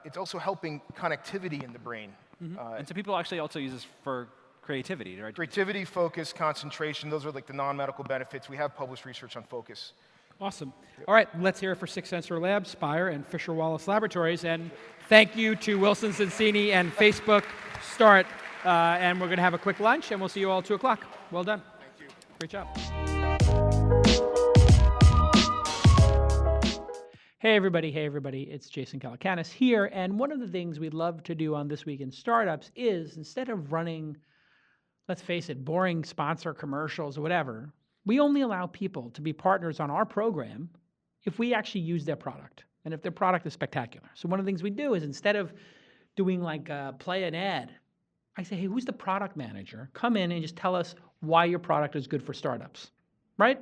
It's also helping connectivity in the brain. And so people actually also use this for creativity, right? Creativity, focus, concentration. Those are like the non-medical benefits. We have published research on focus. Awesome. All right, let's hear it for Six Sensor Labs, Spire, and Fisher Wallace Laboratories. And thank you to Wilson Sonsini and Facebook Start. And we're going to have a quick lunch, and we'll see you all at 2 o'clock. Well done. Thank you. Great job. Hey, everybody. It's Jason Calacanis here. And one of the things we'd love to do on This Week in Startups is instead of running, let's face it, boring sponsor commercials or whatever, we only allow people to be partners on our program if we actually use their product and if their product is spectacular. So one of the things we do is instead of doing like play an ad, I say, hey, who's the product manager? Come in and just tell us why your product is good for startups, right?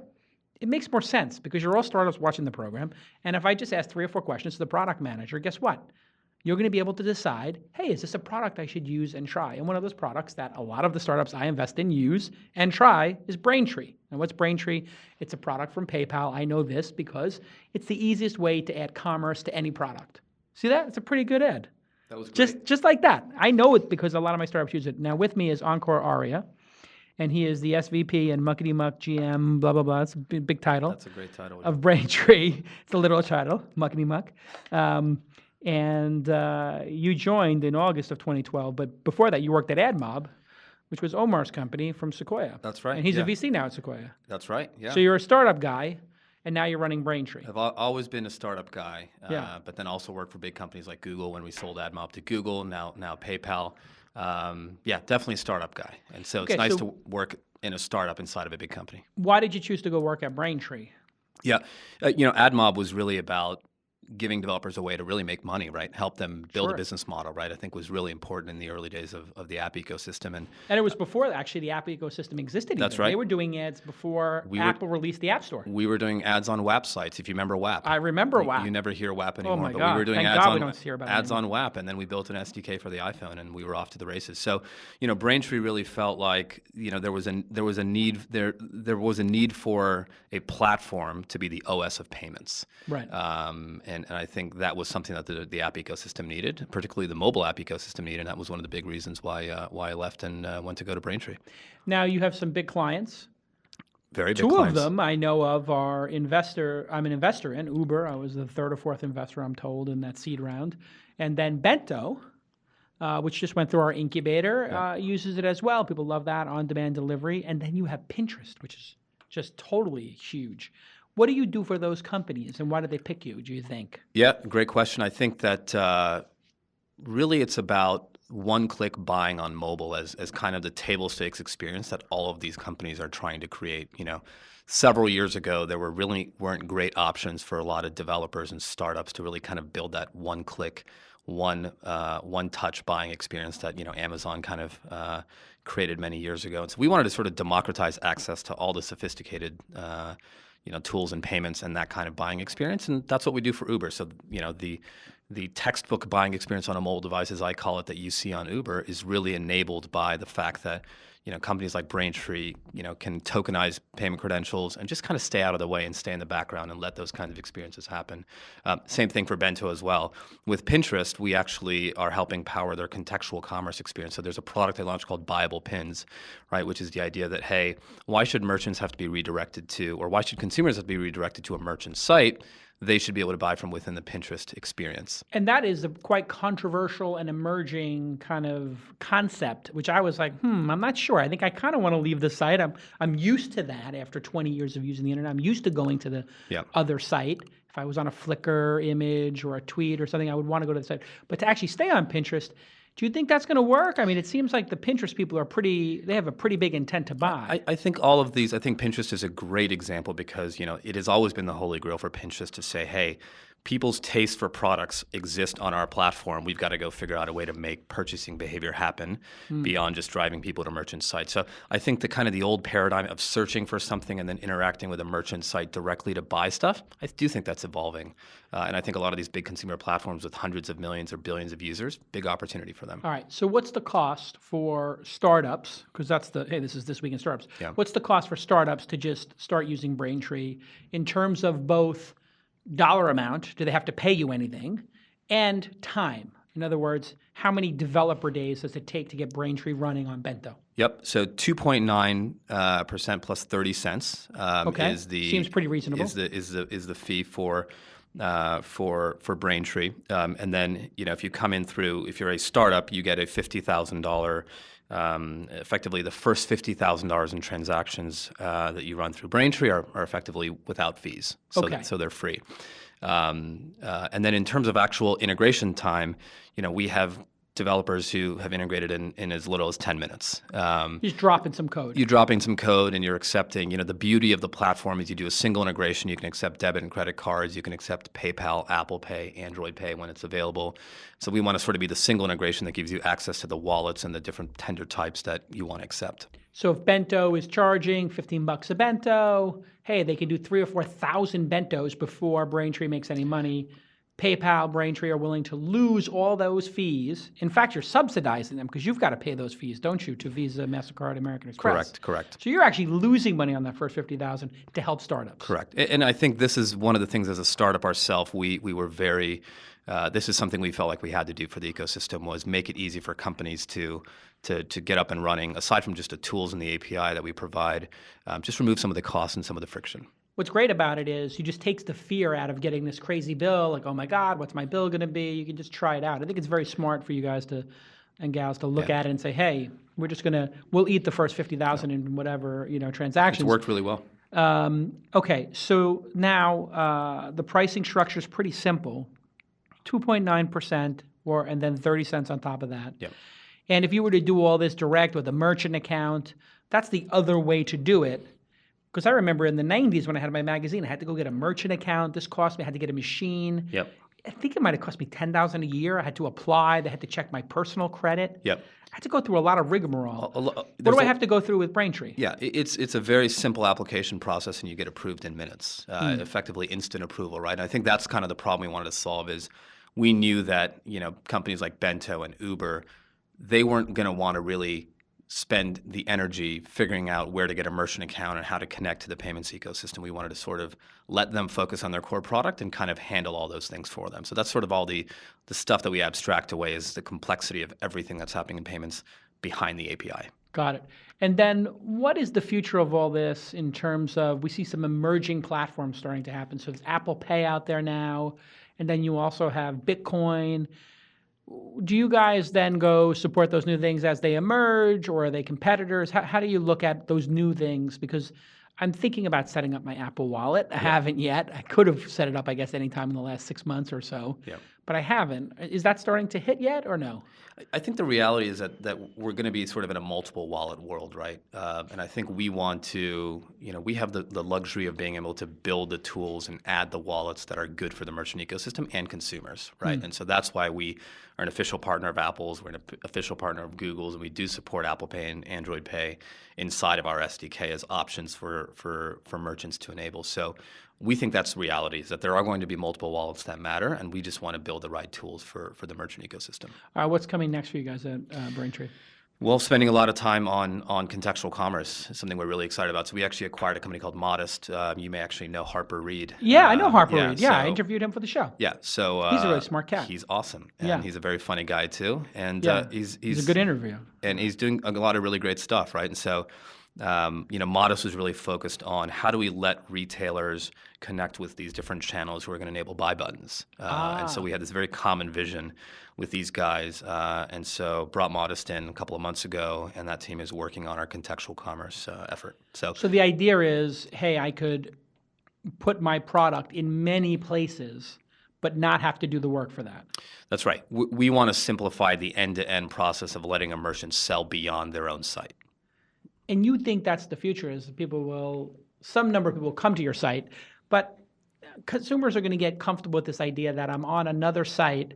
It makes more sense because you're all startups watching the program. And if I just ask 3 or 4 questions to the product manager, guess what? You're going to be able to decide, hey, is this a product I should use and try? And one of those products that a lot of the startups I invest in use and try is Braintree. And what's Braintree? It's a product from PayPal. I know this because it's the easiest way to add commerce to any product. See that? It's a pretty good ad. That was great. Just like that. I know it because a lot of my startups use it. Now with me is Encore Aria, and he is the SVP and Muckety Muck GM, blah, blah, blah. It's a big title. That's a great title. Of Braintree. It's a literal title, Muckety Muck. And you joined in August of 2012, but before that you worked at AdMob, which was Omar's company from Sequoia. That's right. And he's a yeah. VC now at Sequoia. That's right. Yeah. So you're a startup guy, and now you're running Braintree. I've always been a startup guy, Yeah. but then also worked for big companies like Google when we sold AdMob to Google. Now PayPal. Yeah, definitely a startup guy. And so it's nice to work in a startup inside of a big company. Why did you choose to go work at Braintree? Yeah, AdMob was really about giving developers a way to really make money, right? Help them build a business model, right? I think was really important in the early days of the app ecosystem. And it was before actually the app ecosystem existed. That's even. right. They were doing ads before Apple released the App Store. We were doing ads on WAP sites, if you remember WAP. I remember WAP. You never hear WAP anymore, my but God. we were doing Thank ads God on we don't hear about it ads anymore. on WAP, and then we built an SDK for the iPhone, and we were off to the races. So, Braintree really felt like there was a need for a platform to be the OS of payments. Right. And I think that was something that the app ecosystem needed, particularly the mobile app ecosystem needed, and that was one of the big reasons why I left and went to go to Braintree. Now you have some big clients. Very big Two clients. of them I know of are I'm an investor in Uber. I was the 3rd or 4th investor, I'm told, in that seed round. And then Bento, which just went through our incubator, uses it as well. People love that, on-demand delivery. And then you have Pinterest, which is just totally huge. What do you do for those companies, and why did they pick you, do you think? Yeah, great question. I think that really it's about one-click buying on mobile as kind of the table stakes experience that all of these companies are trying to create. Several years ago, there weren't great options for a lot of developers and startups to really kind of build that one-click, one-touch buying experience that Amazon kind of created many years ago. And so we wanted to sort of democratize access to all the sophisticated tools and payments and that kind of buying experience, and that's what we do for Uber. So the textbook buying experience on a mobile device, as I call it, that you see on Uber is really enabled by the fact that companies like Braintree can tokenize payment credentials and just kind of stay out of the way and stay in the background and let those kinds of experiences happen. Same thing for Bento as well. With Pinterest, we actually are helping power their contextual commerce experience. So there's a product they launched called Buyable Pins, right, which is the idea that, hey, why should merchants have to be redirected to, or why should consumers have to be redirected to a merchant site? They should be able to buy from within the Pinterest experience. And that is a quite controversial and emerging kind of concept, which I was like, I'm not sure. I think I kind of want to leave the site. I'm used to that after 20 years of using the internet. I'm used to going to the other site. If I was on a Flickr image or a tweet or something, I would want to go to the site. But to actually stay on Pinterest, Do you think that's going to work? I mean, it seems like the Pinterest people they have a pretty big intent to buy. I think all of these, I think Pinterest is a great example because, it has always been the holy grail for Pinterest to say, hey, people's taste for products exist on our platform. We've got to go figure out a way to make purchasing behavior happen beyond just driving people to merchant sites. So I think the old paradigm of searching for something and then interacting with a merchant site directly to buy stuff, I do think that's evolving. And I think a lot of these big consumer platforms with hundreds of millions or billions of users, big opportunity for them. All right. So what's the cost for startups? Because this is This Week in Startups. Yeah. What's the cost for startups to just start using Braintree in terms of both dollar amount, do they have to pay you anything, and time? In other words, how many developer days does it take to get Braintree running on Bento? Yep. So 2.9% plus 30 cents is the seems pretty reasonable. Is the fee for Braintree, and then if you come in through, if you're a startup, you get a $50,000. Effectively, the first $50,000 in transactions that you run through Braintree are effectively without fees, so they're free. And then in terms of actual integration time, we have developers who have integrated in as little as 10 minutes. Just dropping some code. You're dropping some code and you're accepting, the beauty of the platform is you do a single integration. You can accept debit and credit cards. You can accept PayPal, Apple Pay, Android Pay when it's available. So we want to sort of be the single integration that gives you access to the wallets and the different tender types that you want to accept. So if Bento is charging $15 a Bento, hey, they can do 3,000 or 4,000 Bentos before Braintree makes any money. PayPal, Braintree are willing to lose all those fees. In fact, you're subsidizing them because you've got to pay those fees, don't you, to Visa, MasterCard, American Express? Correct. So you're actually losing money on that first $50,000 to help startups. Correct. And I think this is one of the things as a startup ourselves, we were very, this is something we felt like we had to do for the ecosystem was make it easy for companies to get up and running, aside from just the tools and the API that we provide, just remove some of the costs and some of the friction. What's great about it is you just takes the fear out of getting this crazy bill, like, oh my God, what's my bill going to be? You can just try it out. I think it's very smart for you guys and gals to look at it and say, hey, we'll eat the first 50,000 in whatever, transactions. It's worked really well. Okay, so now the pricing structure is pretty simple, 2.9% and then 30 cents on top of that. Yep. And if you were to do all this direct with a merchant account, that's the other way to do it. Because I remember in the 90s when I had my magazine, I had to go get a merchant account. This cost me, I had to get a machine. Yep. I think it might have cost me $10,000 a year. I had to apply. They had to check my personal credit. Yep. I had to go through a lot of rigmarole. What do I have to go through with Braintree? Yeah, it's a very simple application process, and you get approved in minutes. Effectively instant approval, right? And I think that's kind of the problem we wanted to solve is we knew that companies like Bento and Uber, they weren't going to want to really spend the energy figuring out where to get a merchant account and how to connect to the payments ecosystem. We wanted to sort of let them focus on their core product and kind of handle all those things for them. So that's sort of all the stuff that we abstract away is the complexity of everything that's happening in payments behind the API. Got it. And then what is the future of all this in terms of, we see some emerging platforms starting to happen. So there's Apple Pay out there now, and then you also have Bitcoin. Do you guys then go support those new things as they emerge, or are they competitors? How do you look at those new things? Because I'm thinking about setting up my Apple Wallet. I haven't yet. I could have set it up, I guess, anytime in the last 6 months or so, but I haven't. Is that starting to hit yet or no? I think the reality is that we're going to be sort of in a multiple wallet world, right? And I think we want to, we have the luxury of being able to build the tools and add the wallets that are good for the merchant ecosystem and consumers, right? And so that's why we are an official partner of Apple's, we're an official partner of Google's, and we do support Apple Pay and Android Pay inside of our SDK as options for merchants to enable. So we think that's the reality, is that there are going to be multiple wallets that matter, and we just want to build the right tools for the merchant ecosystem. What's coming next for you guys at Braintree? Well, spending a lot of time on contextual commerce is something we're really excited about. So we actually acquired a company called Modest. You may actually know Harper Reed. Yeah, I know Harper Reed. Yeah, I interviewed him for the show. Yeah, so he's a really smart cat. He's awesome, and he's a very funny guy too. And he's a good interview. And he's doing a lot of really great stuff, right? And so Modest was really focused on how do we let retailers connect with these different channels who are going to enable buy buttons. And so we had this very common vision with these guys. And so brought Modest in a couple of months ago, and that team is working on our contextual commerce effort. So the idea is, hey, I could put my product in many places, but not have to do the work for that. That's right. We want to simplify the end-to-end process of letting a merchant sell beyond their own site. And you think that's the future, is some number of people will come to your site, but consumers are going to get comfortable with this idea that I'm on another site,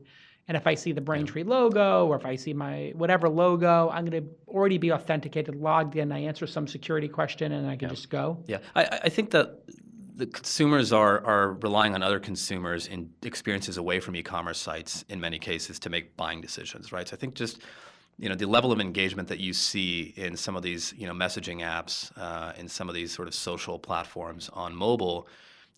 and if I see the Braintree logo, or if I see my whatever logo, I'm going to already be authenticated, logged in, I answer some security question, and I can just go. Yeah, I think that the consumers are relying on other consumers in experiences away from e-commerce sites in many cases to make buying decisions, right? So I think just the level of engagement that you see in some of these messaging apps, in some of these sort of social platforms on mobile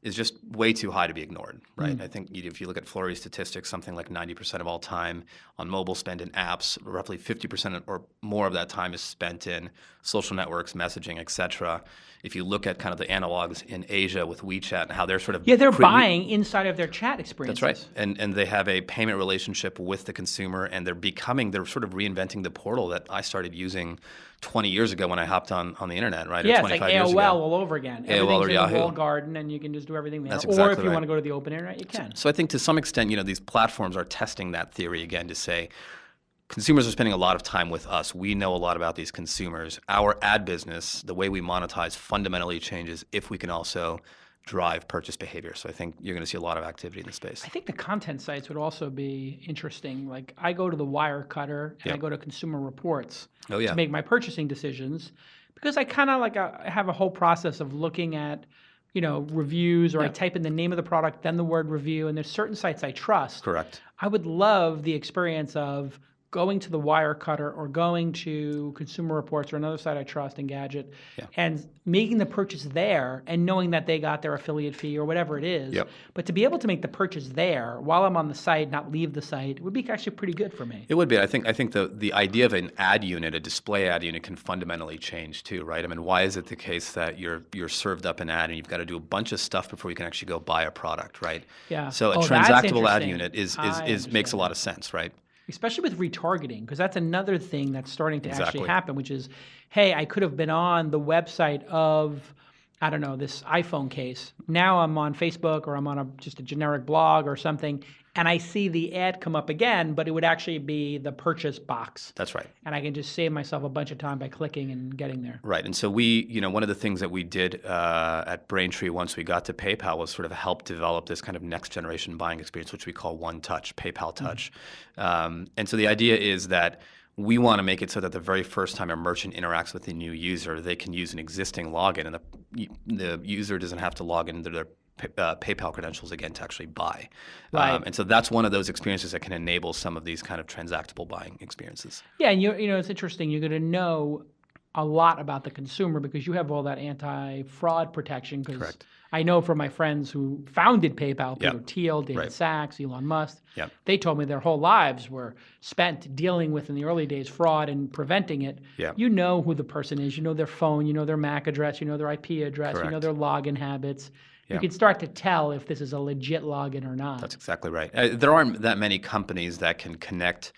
is just way too high to be ignored, right? I think if you look at Flurry statistics, something like 90% of all time on mobile spent in apps, roughly 50% or more of that time is spent in social networks, messaging, et cetera. If you look at kind of the analogs in Asia with WeChat and how they're sort of they're buying inside of their chat experiences. That's right, and they have a payment relationship with the consumer, and they're sort of reinventing the portal that I started using 20 years ago when I hopped on the internet, right? Yeah, or 25 it's like years AOL ago. all over again. AOL Everything's or in Yahoo. a walled garden, and you can just do everything there. That's Or exactly if you right. want to go to the open internet, you can. So I think to some extent, these platforms are testing that theory again to say, consumers are spending a lot of time with us. We know a lot about these consumers. Our ad business, the way we monetize, fundamentally changes if we can also drive purchase behavior. So I think you're going to see a lot of activity in the space. I think the content sites would also be interesting. Like I go to the Wirecutter and I go to Consumer Reports to make my purchasing decisions, because I kind of I have a whole process of looking at reviews, or I type in the name of the product, then the word review, and there's certain sites I trust. Correct. I would love the experience of going to the Wirecutter or going to Consumer Reports or another site I trust, Engadget, and making the purchase there and knowing that they got their affiliate fee or whatever it is. But to be able to make the purchase there while I'm on the site, not leave the site, would be actually pretty good for me. It would be. I think the idea of an ad unit, a display ad unit, can fundamentally change too, right? I mean, why is it the case that you're served up an ad and you've got to do a bunch of stuff before you can actually go buy a product, right? Yeah. So a transactable ad unit makes a lot of sense, right? Especially with retargeting, because that's another thing that's starting to actually happen, which is, hey, I could have been on the website of, I don't know, this iPhone case. Now I'm on Facebook, or I'm on just a generic blog or something, and I see the ad come up again, but it would actually be the purchase box. That's right. And I can just save myself a bunch of time by clicking and getting there. Right. And so one of the things that we did at Braintree once we got to PayPal was sort of help develop this kind of next generation buying experience, which we call One Touch, PayPal Touch. And so the idea is that we want to make it so that the very first time a merchant interacts with a new user, they can use an existing login, and the user doesn't have to log into their PayPal credentials again to actually buy. Right. And so that's one of those experiences that can enable some of these kind of transactable buying experiences. Yeah, and it's interesting. You're going to know a lot about the consumer because you have all that anti-fraud protection. Correct. I know from my friends who founded PayPal, Peter Thiel, David Sachs, Elon Musk, they told me their whole lives were spent dealing with, in the early days, fraud and preventing it. You know who the person is. You know their phone. You know their MAC address. You know their IP address. Correct. You know their login habits. You can start to tell if this is a legit login or not. That's exactly right. There aren't that many companies that can connect,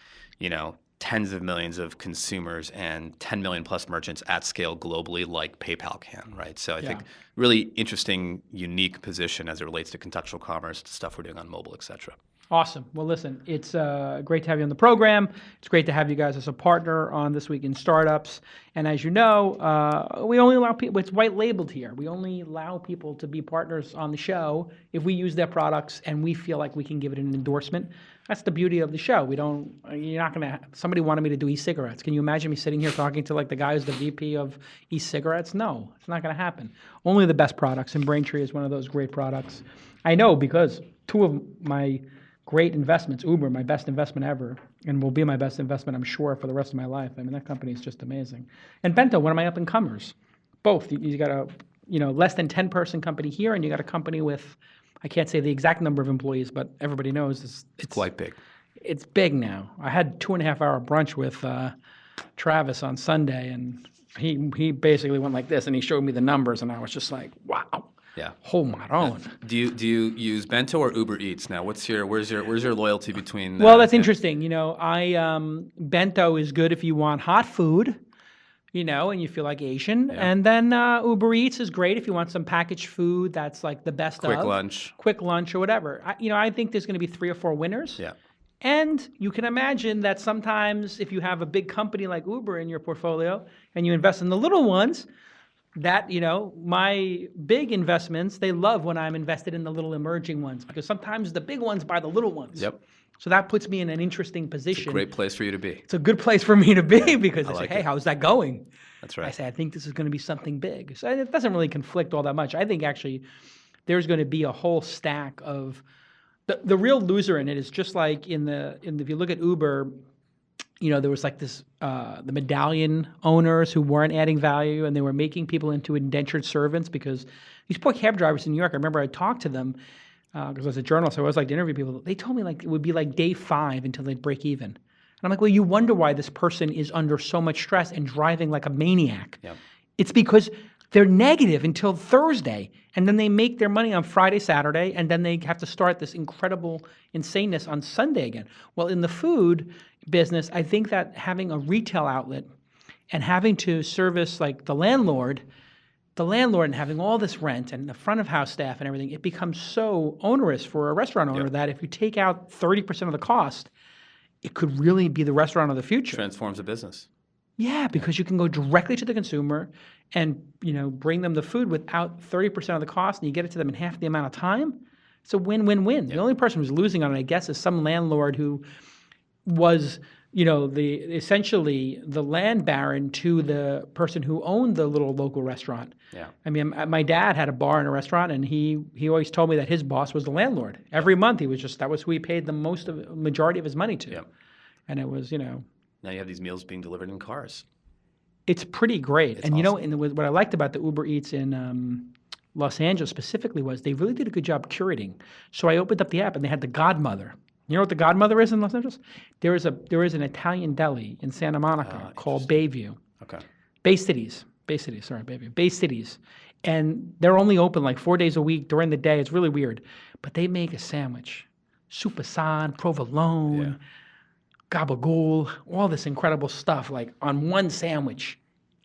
tens of millions of consumers and 10 million plus merchants at scale globally like PayPal can, right? So I think really interesting, unique position as it relates to contextual commerce, the stuff we're doing on mobile, et cetera. Awesome. Well, listen, it's great to have you on the program. It's great to have you guys as a partner on This Week in Startups. And as you know, we only allow people, it's white labeled here. We only allow people to be partners on the show if we use their products and we feel like we can give it an endorsement. That's the beauty of the show. You're not going to, somebody wanted me to do e-cigarettes. Can you imagine me sitting here talking to the guy who's the VP of e-cigarettes? No, it's not going to happen. Only the best products, and Braintree is one of those great products. I know because two of my great investments, Uber, my best investment ever, and will be my best investment, I'm sure, for the rest of my life. I mean, that company is just amazing. And Bento, one of my up-and-comers. Both. You got a less than 10-person company here, and you got a company with, I can't say the exact number of employees, but everybody knows it's quite big. It's big now. I had 2.5-hour brunch with Travis on Sunday, and he basically went like this, and he showed me the numbers, and I was just like, wow. Yeah. Hold my own. Do you use Bento or UberEats now? Where's your loyalty between? Well, that's interesting. Bento is good if you want hot food, and you feel like Asian. Yeah. And then Uber Eats is great if you want some packaged food that's like the best quick lunch. Quick lunch or whatever. I think there's going to be 3 or 4 winners. Yeah. And you can imagine that sometimes if you have a big company like Uber in your portfolio and you invest in the little ones, that, my big investments, they love when I'm invested in the little emerging ones because sometimes the big ones buy the little ones. Yep. So that puts me in an interesting position. It's a great place for you to be. It's a good place for me to be because I say, hey, how's that going? That's right. I say, I think this is going to be something big. So it doesn't really conflict all that much. I think actually there's going to be a whole stack of the real loser in it is just like if you look at Uber, there was like this the medallion owners who weren't adding value and they were making people into indentured servants because these poor cab drivers in New York, I remember I talked to them because I was a journalist, so I always like to interview people. They told me like it would be like day 5 until they'd break even. And I'm like, well, you wonder why this person is under so much stress and driving like a maniac. Yep. It's because they're negative until Thursday, and then they make their money on Friday, Saturday, and then they have to start this incredible insaneness on Sunday again. Well, in the food business, I think that having a retail outlet and having to service like the landlord and having all this rent and the front of house staff and everything, it becomes so onerous for a restaurant owner that if you take out 30% of the cost, it could really be the restaurant of the future. Transforms a business. Yeah, because you can go directly to the consumer and bring them the food without 30% of the cost, and you get it to them in half the amount of time. It's a win-win-win. The only person who's losing on it, I guess, is some landlord who was essentially the land baron to the person who owned the little local restaurant. Yeah. I mean, my dad had a bar and a restaurant, and he always told me that his boss was the landlord. Every month, that was who he paid the majority of his money to. Yeah. And it was, Now you have these meals being delivered in cars. It's pretty great. It's and awesome. What I liked about the Uber Eats in Los Angeles specifically was they really did a good job curating. So I opened up the app, and they had the Godmother. You know what the Godmother is in Los Angeles? There is an Italian deli in Santa Monica called Bayview. Okay. Bay Cities. Bayview. Bay Cities. And they're only open like 4 days a week during the day. It's really weird. But they make a sandwich. Soupçon, provolone, gabagool, all this incredible stuff like on one sandwich.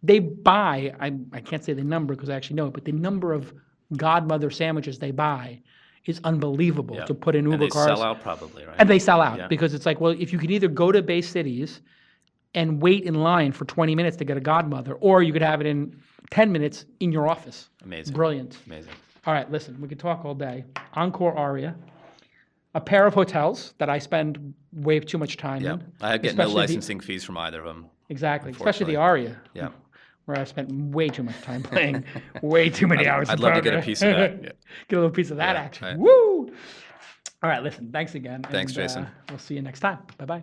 They buy, I can't say the number because I actually know it, but the number of Godmother sandwiches they buy is unbelievable to put in Uber cars. And they sell out probably, right? And they sell out because it's like, well, if you can either go to Bay Cities and wait in line for 20 minutes to get a Godmother, or you could have it in 10 minutes in your office. Amazing. Brilliant. Amazing. All right, listen, we could talk all day. Encore Aria, a pair of hotels that I spend way too much time in. I get no licensing fees from either of them. Exactly, especially the Aria. Yeah. Where I spent way too much time playing, way too many hours. I'd love to get a piece of that. Get a little piece of that action. Right. Woo! All right, listen, thanks again. Thanks, Jason. We'll see you next time. Bye-bye.